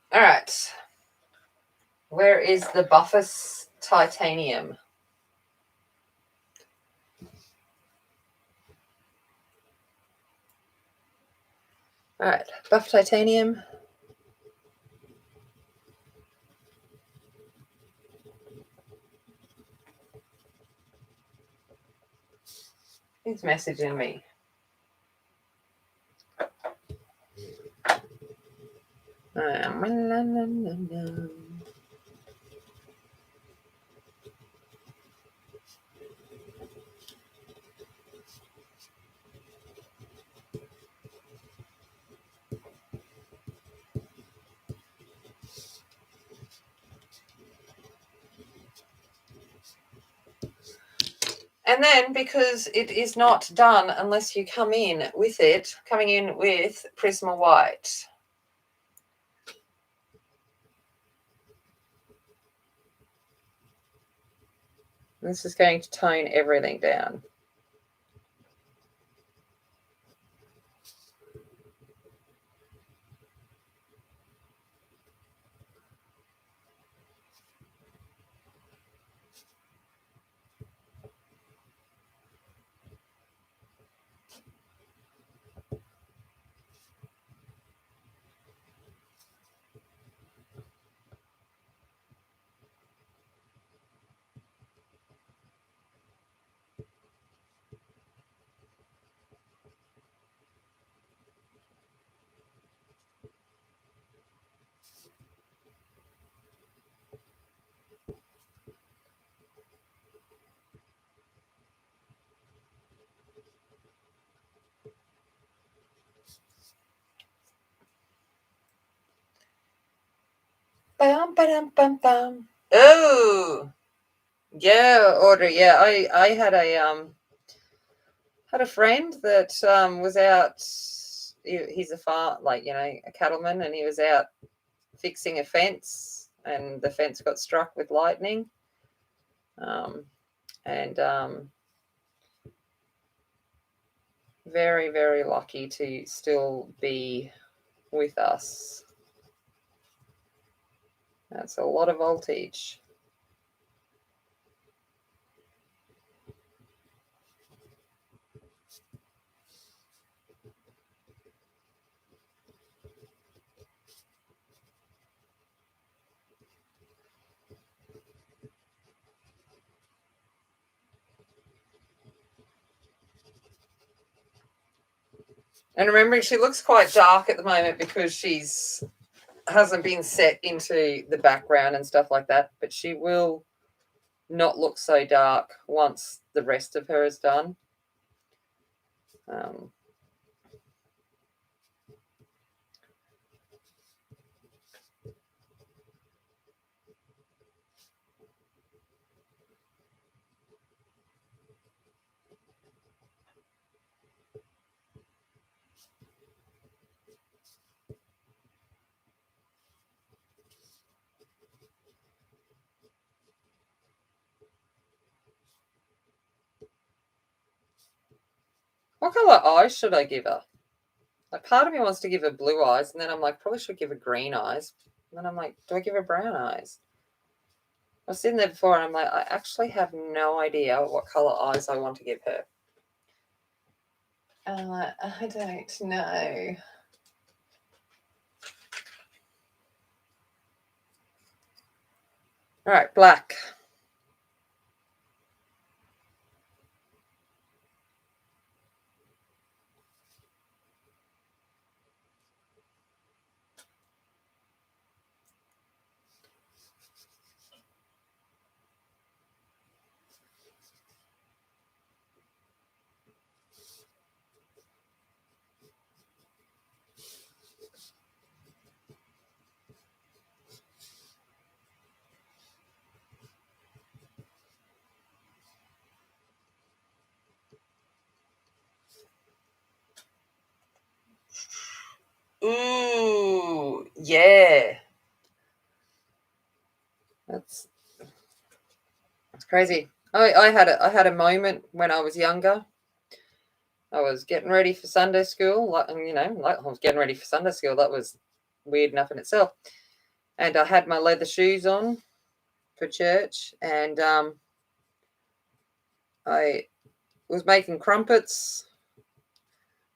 All right. Where is the Buffus titanium? All right, buff titanium. He's messaging me. And then, because it is not done unless you come in with it, coming in with Prisma White. This is going to tone everything down. Bum, ba-dum, bum, bum. Oh, yeah, order. Yeah, I had a friend that was out. He's a a cattleman, and he was out fixing a fence, and the fence got struck with lightning. And very, very lucky to still be with us. That's a lot of voltage. And remembering she looks quite dark at the moment because she's hasn't been set into the background and stuff like that, but she will not look so dark once the rest of her is done. What colour eyes should I give her? Like, part of me wants to give her blue eyes, and then I'm like, probably should give her green eyes. And then I'm like, do I give her brown eyes? I was sitting there before, and I'm like, I actually have no idea what colour eyes I want to give her. And I'm like, I don't know. All right, black. Ooh, yeah. That's crazy. I had a moment when I was younger. I was getting ready for Sunday school, like like I was getting ready for Sunday school. That was weird enough in itself. And I had my leather shoes on for church, and I was making crumpets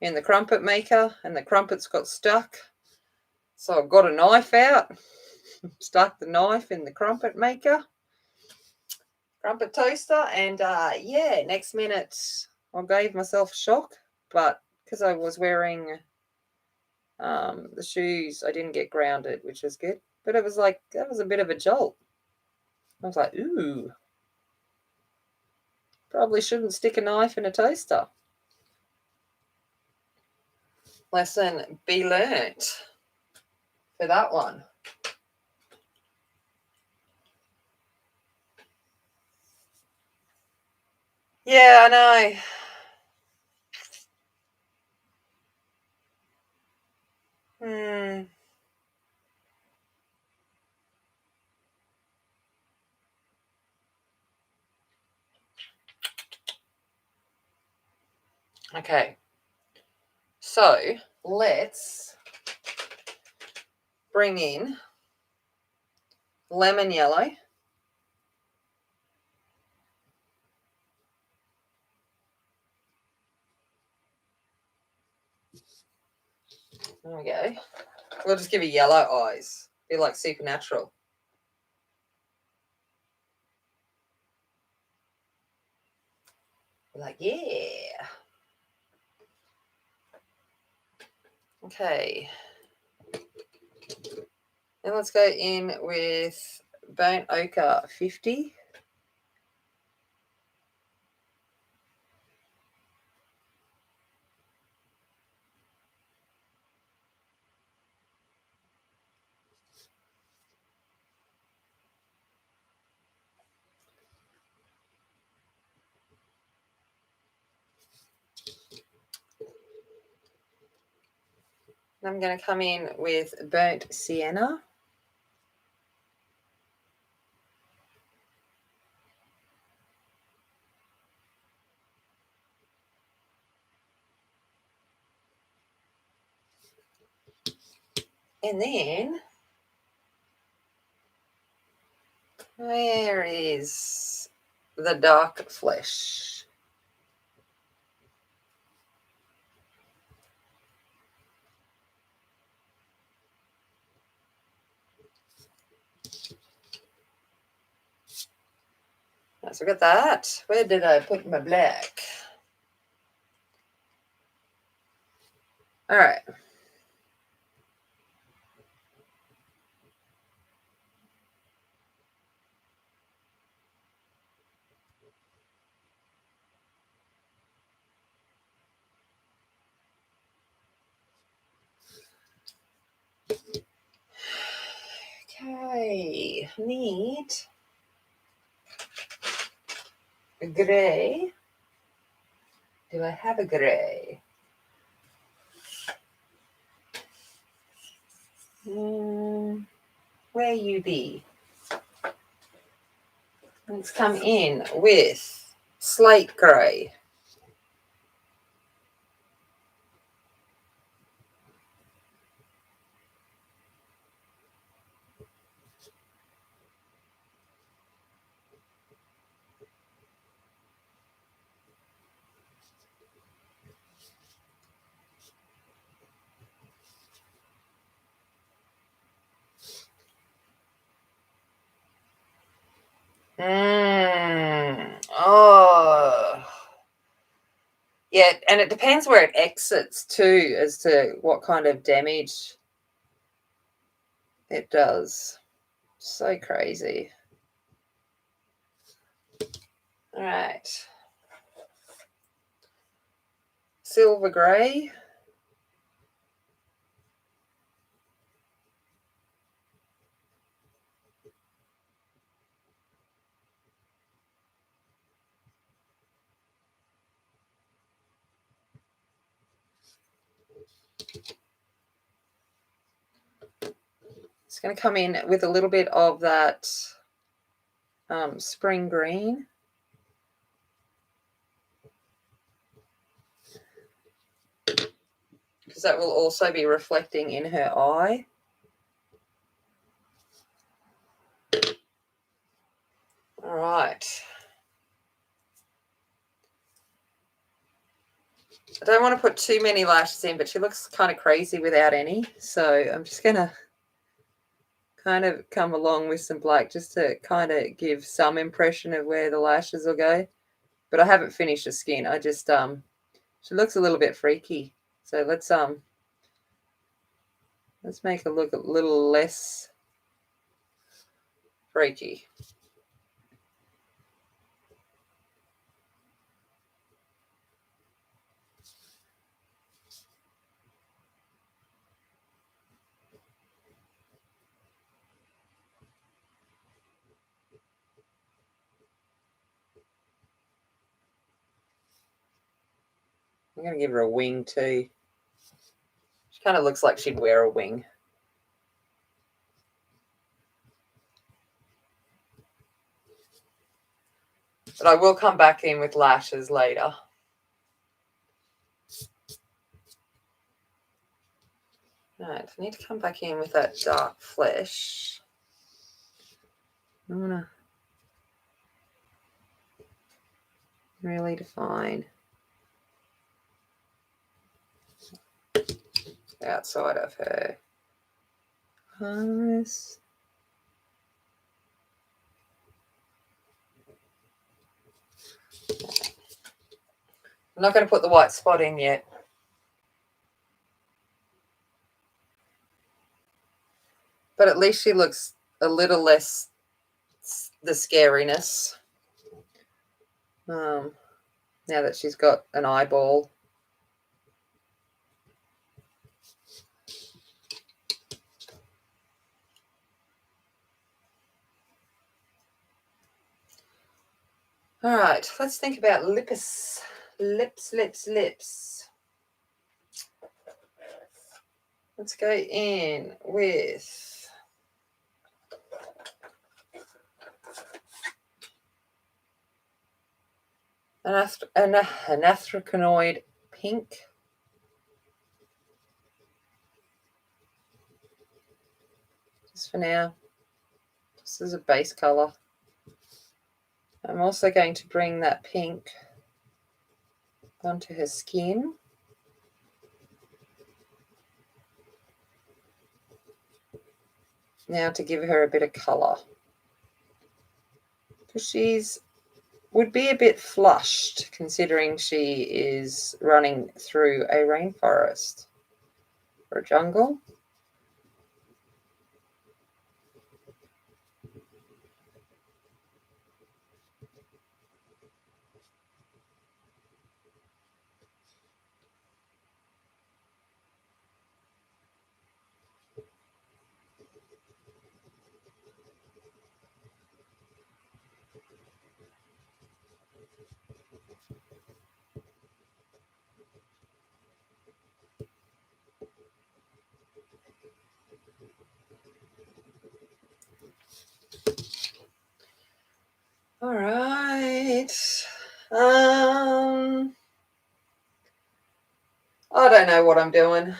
in the crumpet maker, and the crumpets got stuck. So I got a knife out, stuck the knife in the crumpet maker, crumpet toaster, and yeah, next minute I gave myself a shock, but because I was wearing the shoes, I didn't get grounded, which was good. But it was like that was a bit of a jolt. I was like, ooh, probably shouldn't stick a knife in a toaster. Lesson be learnt for that one. Yeah, I know. Okay, so let's bring in lemon yellow. There we go. We'll just give you yellow eyes. Be like supernatural. Be like, yeah. Okay. Then let's go in with burnt ochre 50. I'm going to come in with burnt sienna. And then where is the dark flesh? Let's look at that. Where did I put my black? All right. Okay. Need a grey. Do I have a grey? Where you be? Let's come in with slate grey. Oh. Yeah, and it depends where it exits too, as to what kind of damage it does. So crazy. All right. Silver grey. It's going to come in with a little bit of that spring green. Because that will also be reflecting in her eye. All right. I don't want to put too many lashes in, but she looks kind of crazy without any. So I'm just going to kind of come along with some black just to kind of give some impression of where the lashes will go. But I haven't finished the skin. I just, she looks a little bit freaky. So let's make her look a little less freaky. I'm going to give her a wing too. She kind of looks like she'd wear a wing. But I will come back in with lashes later. Right, I need to come back in with that dark flesh. I want to really define the outside of her eyes. I'm not going to put the white spot in yet. But at least she looks a little less the scariness. Now that she's got an eyeball. All right, let's think about lips. Lips. Let's go in with an anthracanoid pink. Just for now, just as a base color. I'm also going to bring that pink onto her skin. Now to give her a bit of color. Because she's would be a bit flushed considering she is running through a rainforest or a jungle. All right. I don't know what I'm doing.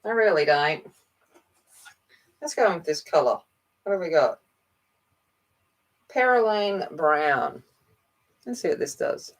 I really don't. Let's go with this color. What have we got? Perylene brown. Let's see what this does.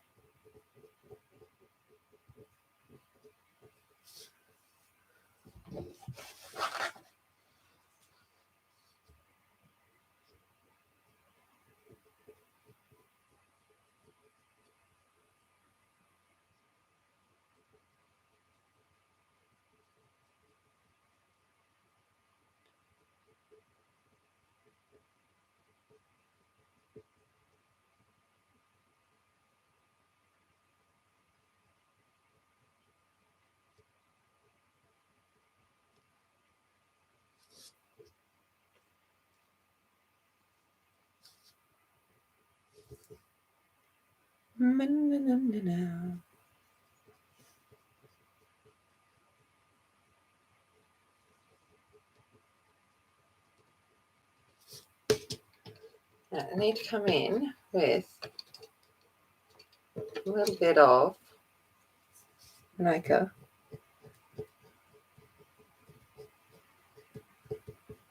Now I need to come in with a little bit of Mocha,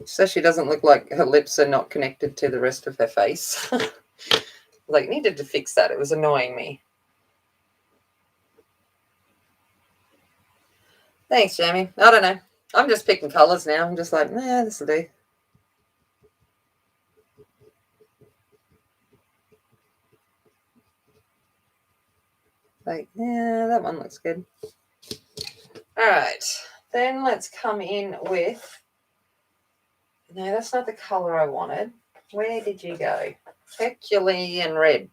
so she doesn't look like her lips are not connected to the rest of her face. Like, needed to fix that. It was annoying me. Thanks, Jamie. I don't know. I'm just picking colours now. I'm just like, nah, this will do. Like, yeah, that one looks good. All right. Then let's come in with... No, that's not the colour I wanted. Where did you go? Herculean red.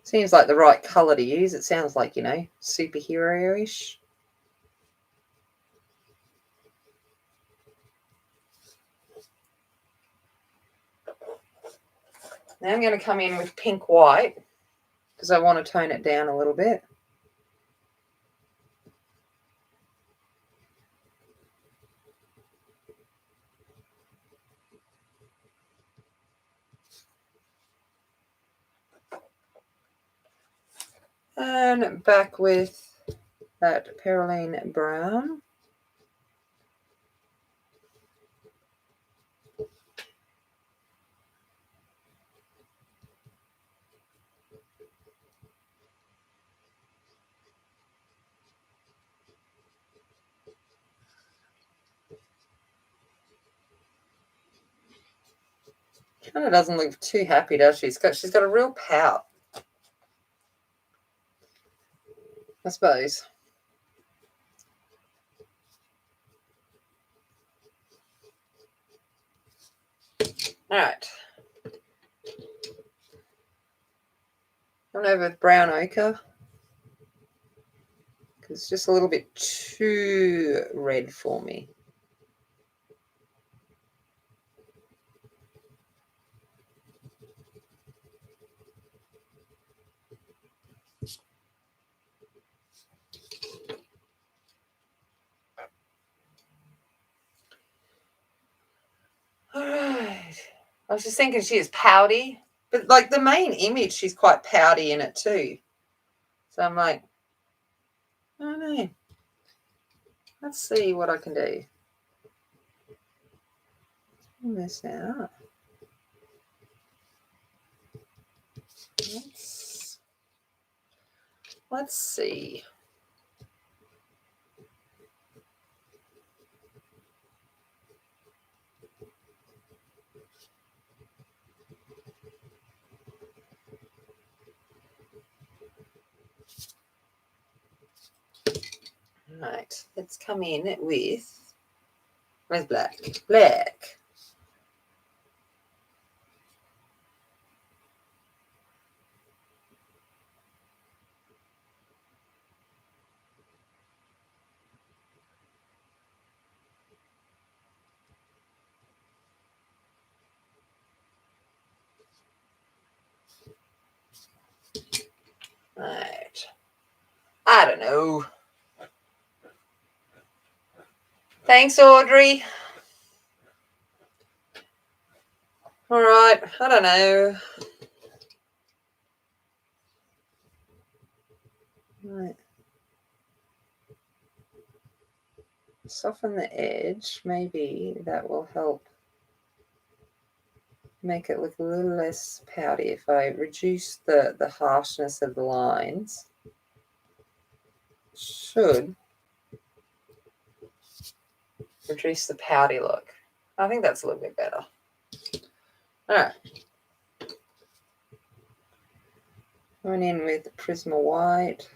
Seems like the right colour to use. It sounds like, you know, superhero-ish. Now I'm going to come in with pink white because I want to tone it down a little bit. And back with that Pearline brown. Kind of doesn't look too happy, does she? She's got a real pout, I suppose. All right. I'm over with brown ochre because it's just a little bit too red for me. All right. I was just thinking she is pouty, but like the main image, she's quite pouty in it too. So I'm like, I don't know. Let's see what I can do. This out. Let's see. Right, let's come in with, where's black? Black. Right. I don't know. Thanks, Audrey. All right, I don't know. Right. Soften the edge. Maybe that will help make it look a little less pouty if I reduce the harshness of the lines. Should reduce the pouty look. I think that's a little bit better. All right. Going in with Prisma White.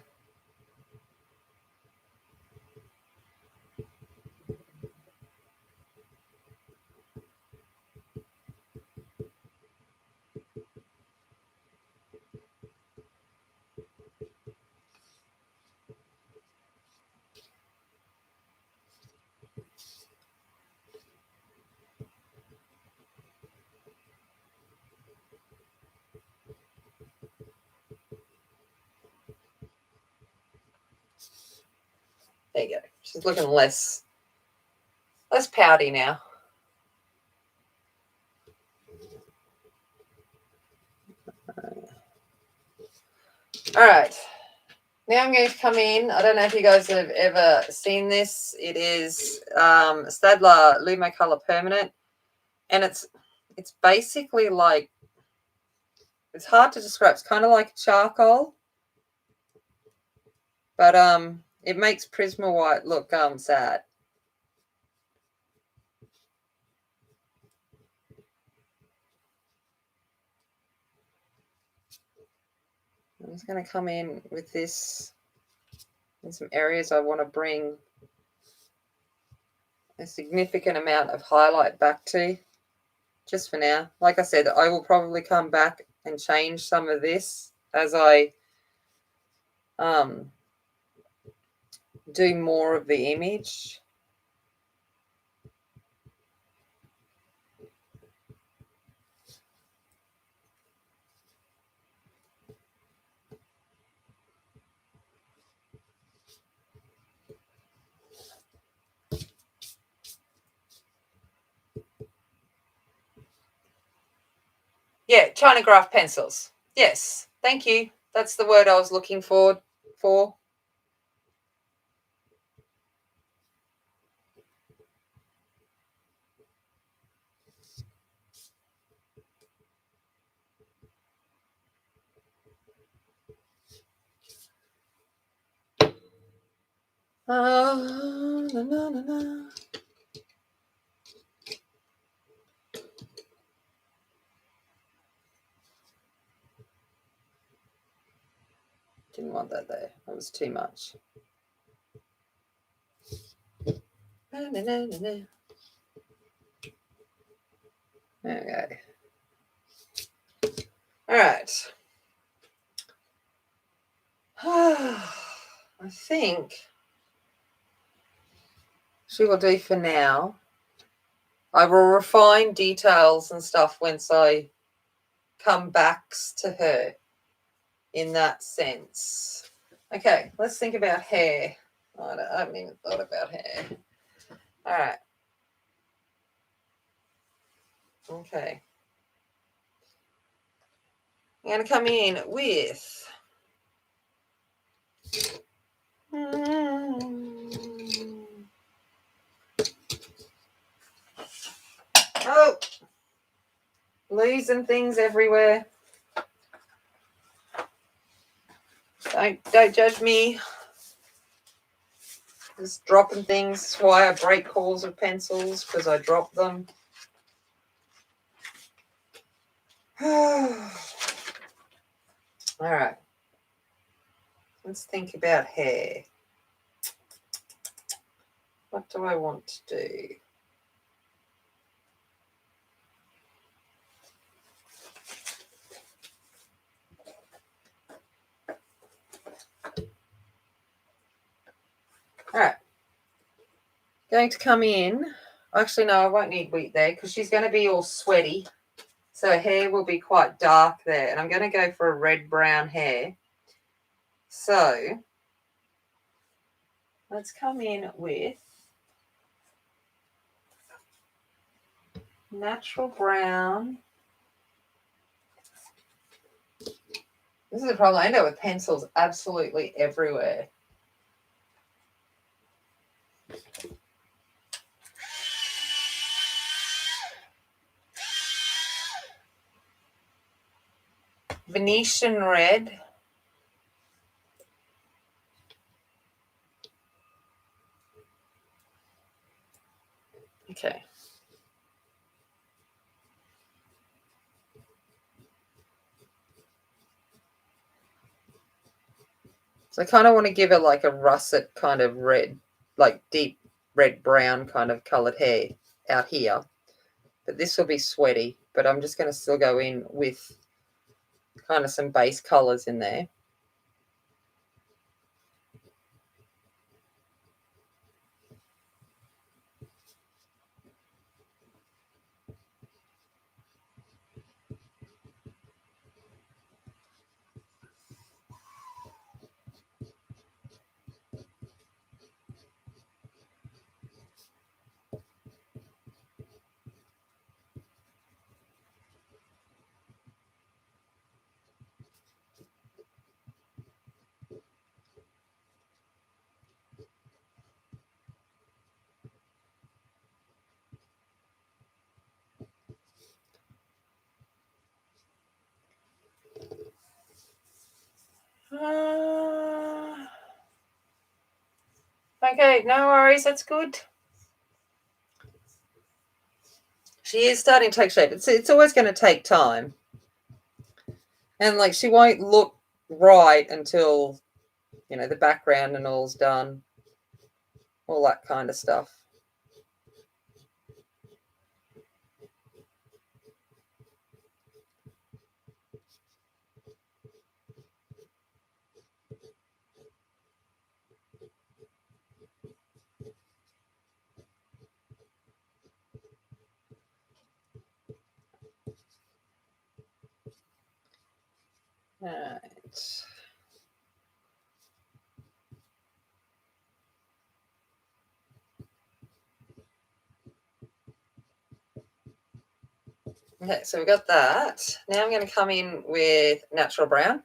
There you go. She's looking less pouty now. All right. Now I'm going to come in. I don't know if you guys have ever seen this. It is Stadler Lumo Color Permanent. And it's basically like, it's hard to describe. It's kind of like charcoal. But it makes Prisma White look sad. I'm just going to come in with this in some areas I want to bring a significant amount of highlight back to, just for now. Like I said, I will probably come back and change some of this as I do more of the image. Yeah, China graph pencils. Yes, thank you. That's the word I was looking for. Na, na, na, na. Didn't want that there. That was too much. Na, na, na, na, na. Okay. All right. I think she will do for now. I will refine details and stuff once I come back to her in that sense. Okay, let's think about hair. I haven't even thought about hair. All right. Okay. I'm going to come in with... Oh, losing things everywhere. Don't judge me. Just dropping things. That's why I break cores of pencils, because I drop them. All right. Let's think about hair. What do I want to do? All right. Going to come in. Actually, no, I won't need wheat there because she's going to be all sweaty. So her hair will be quite dark there. And I'm going to go for a red-brown hair. So let's come in with natural brown. This is the problem. I end up with pencils absolutely everywhere. Venetian red. Okay. So I kind of want to give her like a russet kind of red, like deep red-brown kind of coloured hair out here. But this will be sweaty. But I'm just going to still go in with kind of some base colours in there. Okay, no worries. That's good. She is starting to take shape. It's always going to take time. And like she won't look right until, you know, the background and all's done. All that kind of stuff. Right. Okay, so we got that. Now I'm going to come in with natural brown.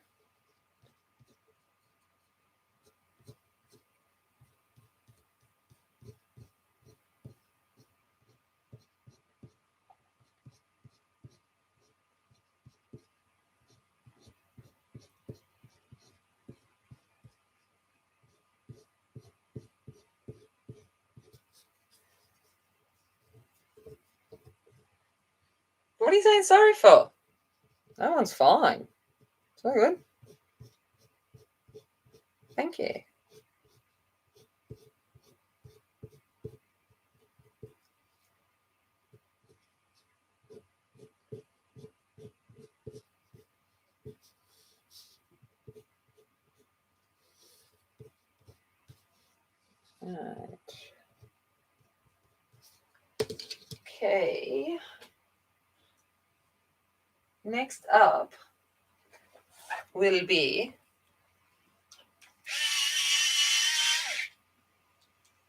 What are you saying sorry for? That one's fine. It's all good. Thank you. Right. Okay. Next up will be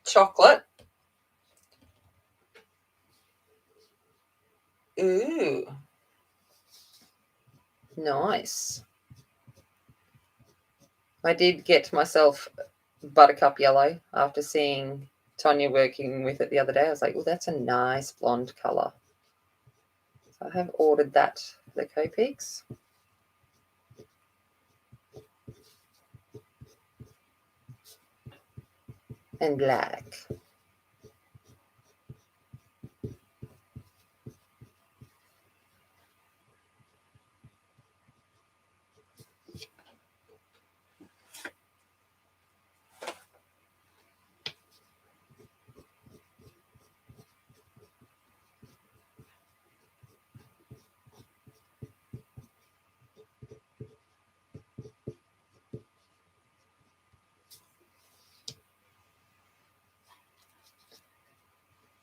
chocolate. Ooh. Nice. I did get myself buttercup yellow after seeing Tonya working with it the other day. I was like, oh, that's a nice blonde colour. So I have ordered that for the Copics. And black.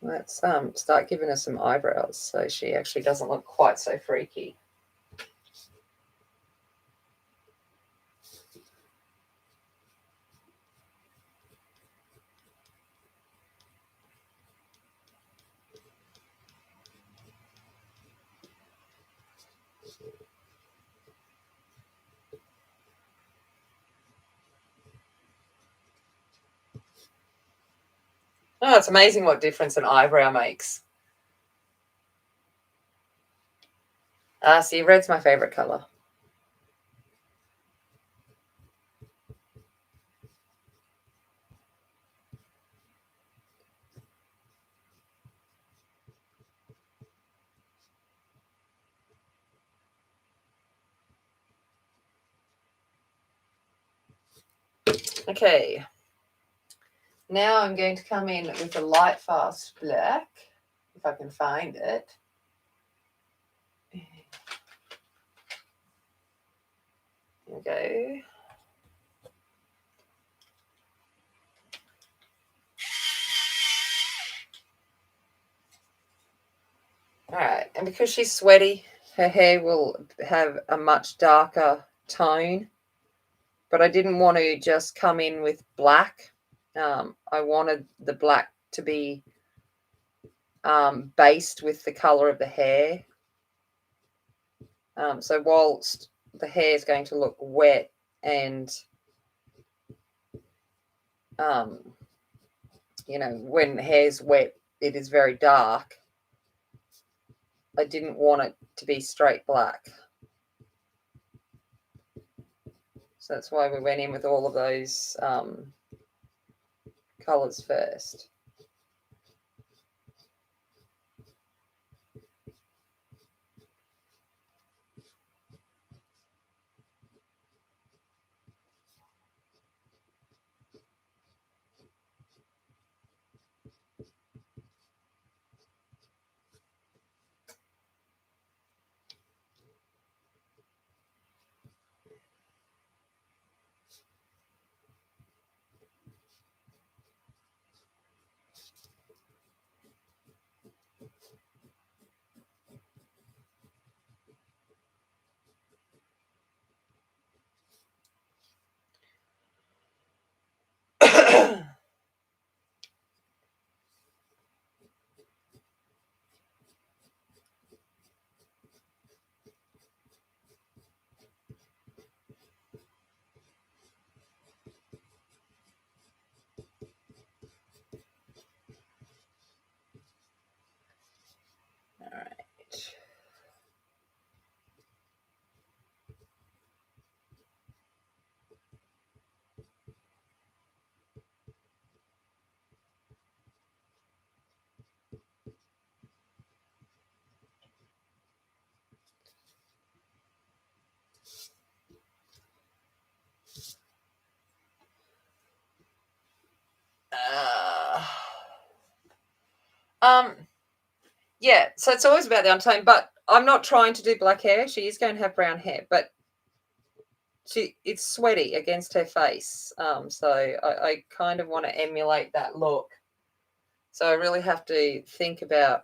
Let's start giving her some eyebrows so she actually doesn't look quite so freaky. Oh, it's amazing what difference an eyebrow makes. See, red's my favourite colour. Okay. Now I'm going to come in with a light fast black, if I can find it. There we go. All right, and because she's sweaty, her hair will have a much darker tone, but I didn't want to just come in with black. I wanted the black to be based with the colour of the hair. So whilst the hair is going to look wet and, you know, when the hair's wet, it is very dark. I didn't want it to be straight black. So that's why we went in with all of those colours first. Yeah, so it's always about the undertone, but I'm not trying to do black hair. She is going to have brown hair, but it's sweaty against her face. So I kind of want to emulate that look. So I really have to think about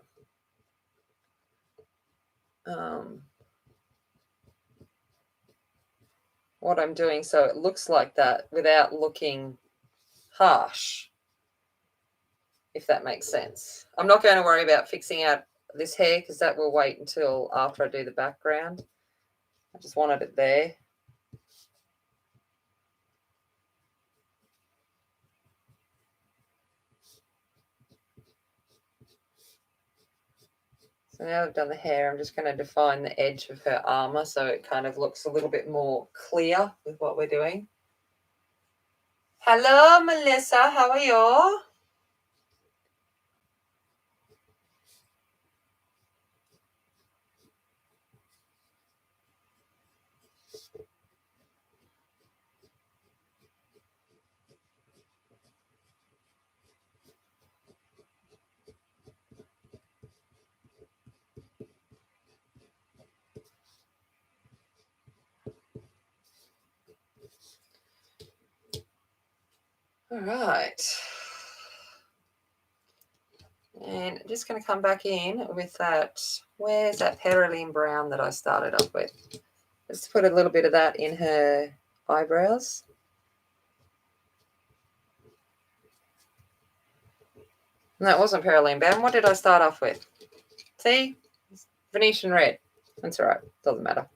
what I'm doing so it looks like that without looking harsh, if that makes sense. I'm not going to worry about fixing out this hair because that will wait until after I do the background. I just wanted it there. So now I've done the hair, I'm just going to define the edge of her armour so it kind of looks a little bit more clear with what we're doing. Hello, Melissa. How are you? All right. And I'm just going to come back in with that. Where's that Peroline brown that I started off with? Let's put a little bit of that in her eyebrows. And that wasn't Peroline brown. What did I start off with? See? Venetian red. That's all right. Doesn't matter.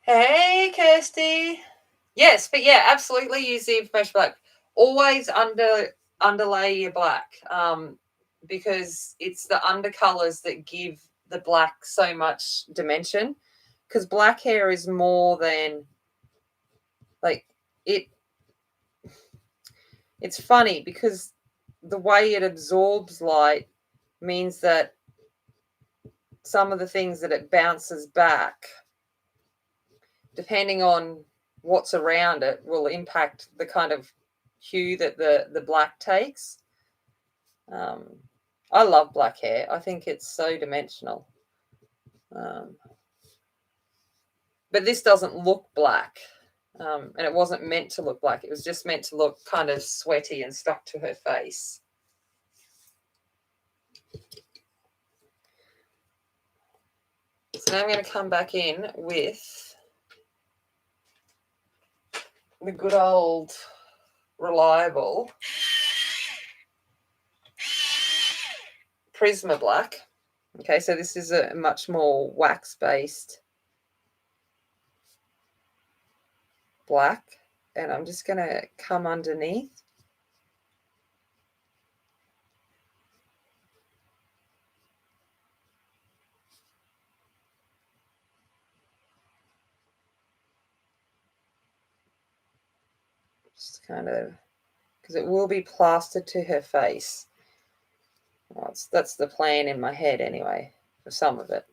Hey, Kirsty. Yes, but yeah, absolutely use the information black. Always underlay your black, because it's the undercolors that give the black so much dimension. Because black hair is more than like it. It's funny because the way it absorbs light means that some of the things that it bounces back, depending on what's around it, will impact the kind of hue that the black takes. I love black hair. I think it's so dimensional. But this doesn't look black. And it wasn't meant to look black. It was just meant to look kind of sweaty and stuck to her face. So now I'm going to come back in with the good old reliable Prisma black. Okay, so this is a much more wax-based black. And I'm just going to come underneath. Just kind of, because it will be plastered to her face. Well, that's the plan in my head anyway, for some of it.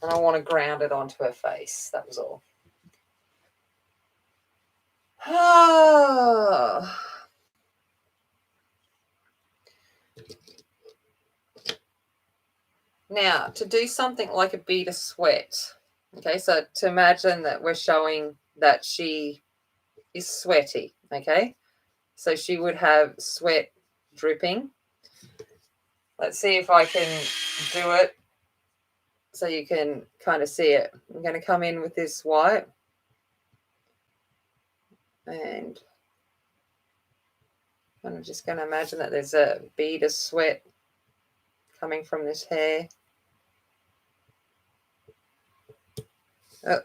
And I want to ground it onto her face. That was all. Now, to do something like a bead of sweat, okay, so to imagine that we're showing that she is sweaty, okay? So she would have sweat dripping. Let's see if I can do it so you can kind of see it. I'm going to come in with this white. And I'm just going to imagine that there's a bead of sweat coming from this hair. Oh.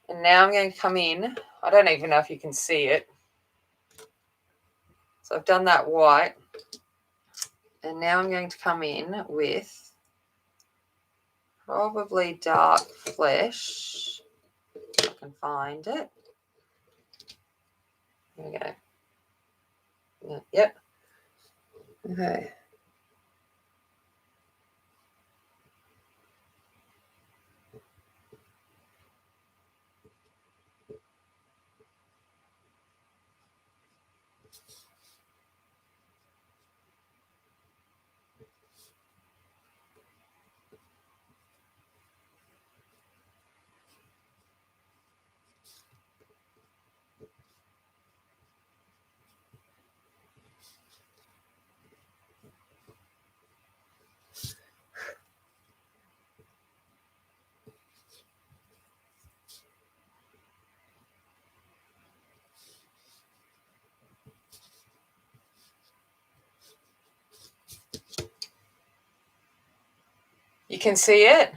And now I'm going to come in. I don't even know if you can see it. So I've done that white. And now I'm going to come in with probably dark flesh. If I can find it. There we go. Yep. Okay. You can see it?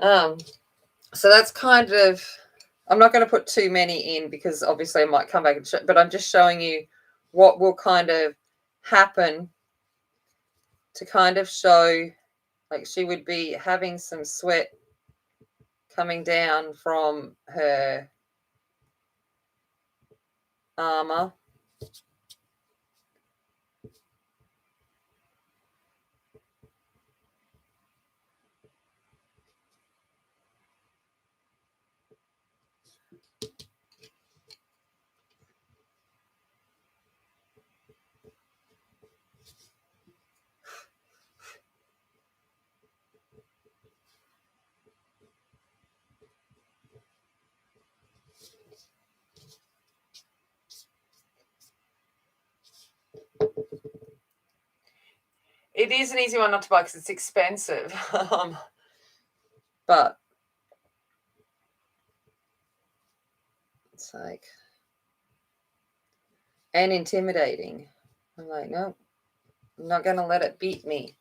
So that's kind of, I'm not going to put too many in because obviously I might come back and show, but I'm just showing you what will kind of happen to kind of show, like she would be having some sweat coming down from her armor. It is an easy one not to buy because it's expensive. But it's like, and intimidating. I'm like, no, I'm not going to let it beat me.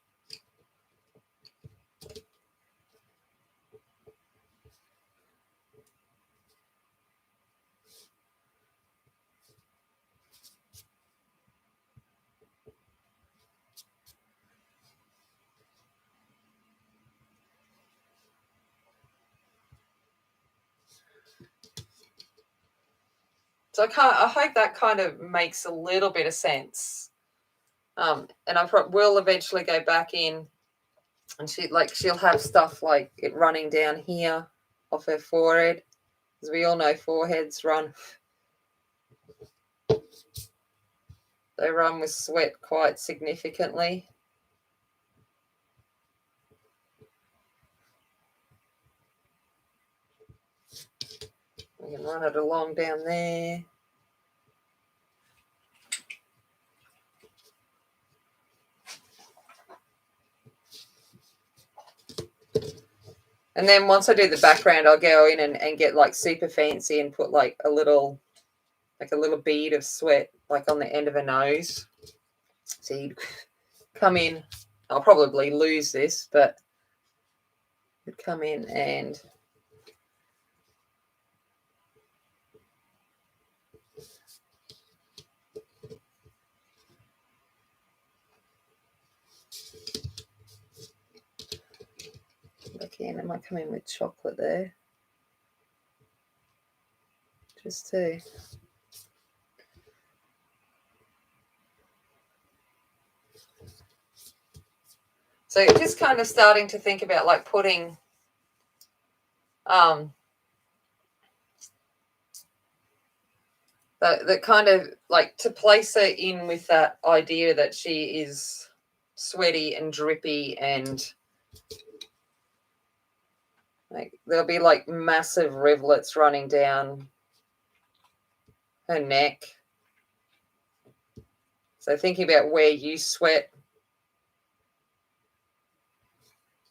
So I hope that kind of makes a little bit of sense. And I will eventually go back in, and she'll have stuff like it running down here off her forehead, because we all know foreheads run. They run with sweat quite significantly. We can run it along down there. And then once I do the background, I'll go in and get like super fancy and put like a little bead of sweat like on the end of her nose. So you'd come in, I'll probably lose this, but you'd come in and again, I might come in with chocolate there. Just to so just kind of starting to think about like putting that kind of like to place her in with that idea that she is sweaty and drippy, and like there'll be like massive rivulets running down her neck. So thinking about where you sweat,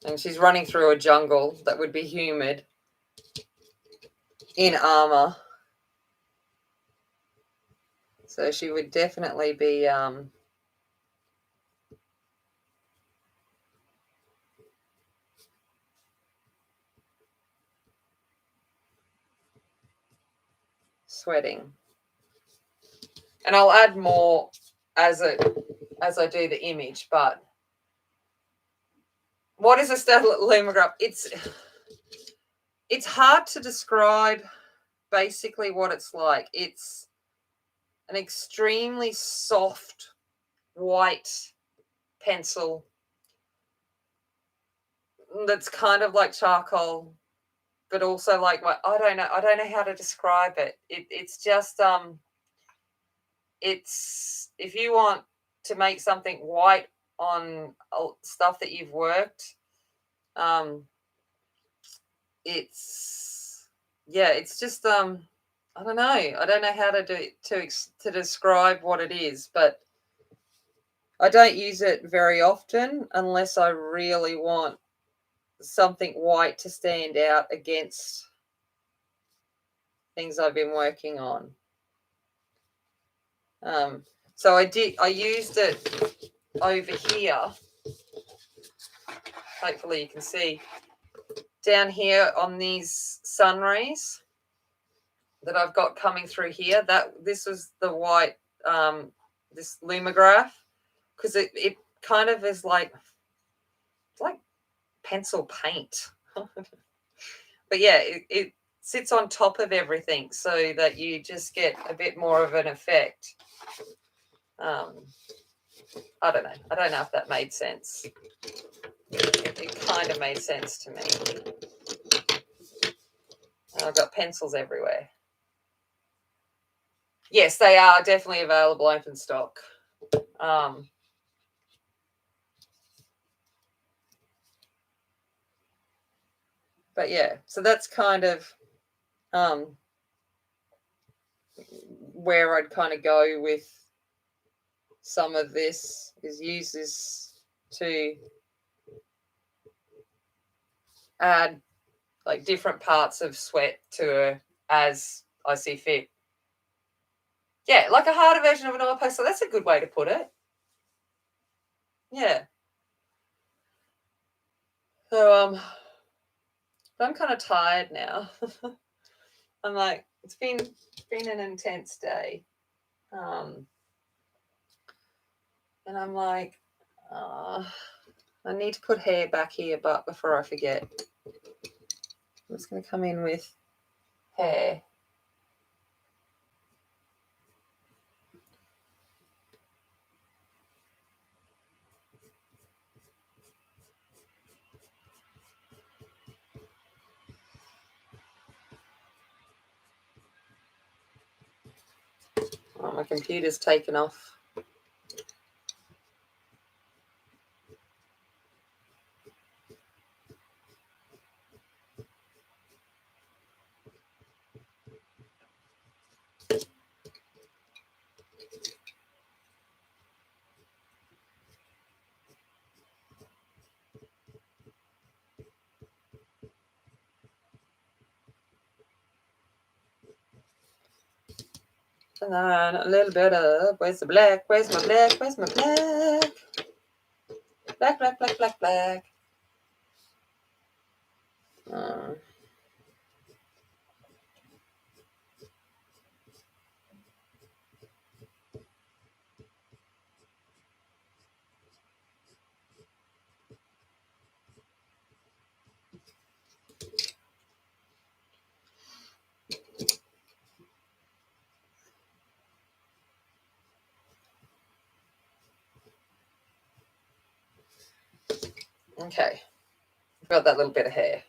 and she's running through a jungle that would be humid in armor. So she would definitely be sweating. And I'll add more as I do the image, but what is a statlet lumograph? It's hard to describe basically what it's like. It's an extremely soft white pencil that's kind of like charcoal, but also like I don't know how to describe it. It's just it's if you want to make something white on stuff that you've worked, it's just I don't know how to do it to describe what it is, but I don't use it very often unless I really want something white to stand out against things I've been working on. So I used it over here. Hopefully you can see down here on these sun rays that I've got coming through here. This was the white, this lumograph, because it kind of is like, it's like pencil paint. But yeah, it sits on top of everything so that you just get a bit more of an effect. I don't know. I don't know if that made sense. It kind of made sense to me. And I've got pencils everywhere. Yes, they are definitely available open stock. But yeah, so that's kind of where I'd kind of go with some of this, is use this to add like different parts of sweat to her as I see fit. Yeah, like a harder version of an oil pastel. That's a good way to put it. Yeah. So I'm kind of tired now. I'm like, it's been an intense day. And I'm like, I need to put hair back here, but before I forget, I'm just going to come in with hair. Oh, my computer's taken off And then a little bit of, where's the black? Where's my black? Where's my black? Black, black, black, black, black. Okay. I've got that little bit of hair.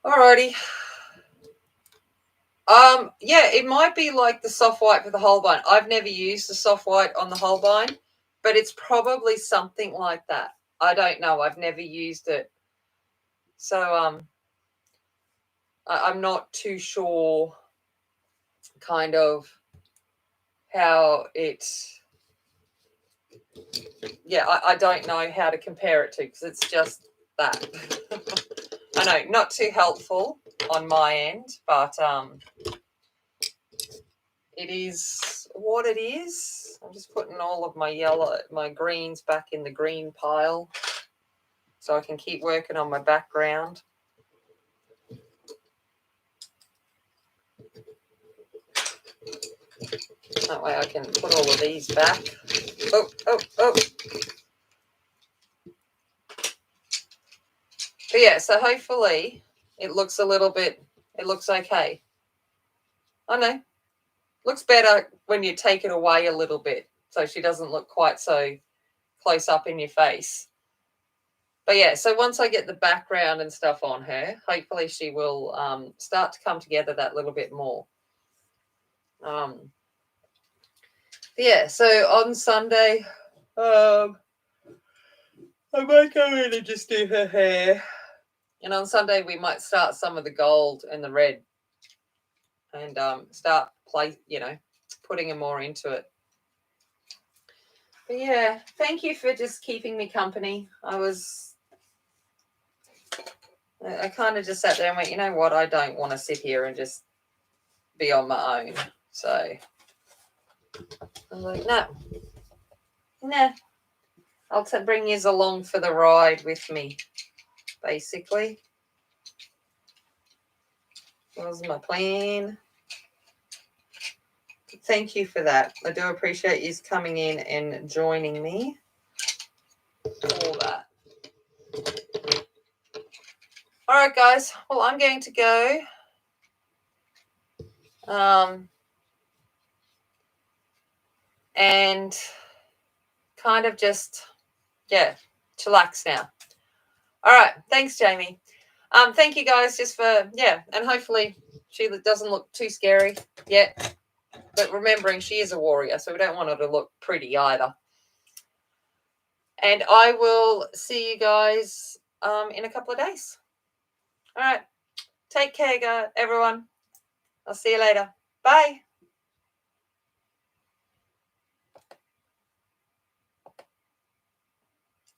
Alrighty. Yeah, it might be like the soft white for the Holbein. I've never used the soft white on the Holbein, but it's probably something like that. I don't know. I've never used it. So I'm not too sure kind of how it, yeah, I don't know how to compare it to, because it's just that. I know, not too helpful on my end, but it is what it is. I'm just putting all of my greens back in the green pile so I can keep working on my background. That way I can put all of these back. Oh. But yeah, so hopefully it looks okay. I know. Looks better when you take it away a little bit, so she doesn't look quite so close up in your face. But yeah, so once I get the background and stuff on her, hopefully she will start to come together that little bit more. Yeah, so on Sunday, I might go in and just do her hair. And on Sunday, we might start some of the gold and the red and start putting them more into it. But yeah, thank you for just keeping me company. I kind of just sat there and went, you know what, I don't want to sit here and just be on my own. So I was like, nah, I'll bring you along for the ride with me, basically. That was my plan. Thank you for that. I do appreciate you coming in and joining me for that. All right, guys. Well, I'm going to go. And kind of just, chillax now. All right. Thanks, Jamie. Thank you guys just for, and hopefully she doesn't look too scary yet. But remembering she is a warrior, so we don't want her to look pretty either. And I will see you guys in a couple of days. All right. Take care, everyone. I'll see you later. Bye.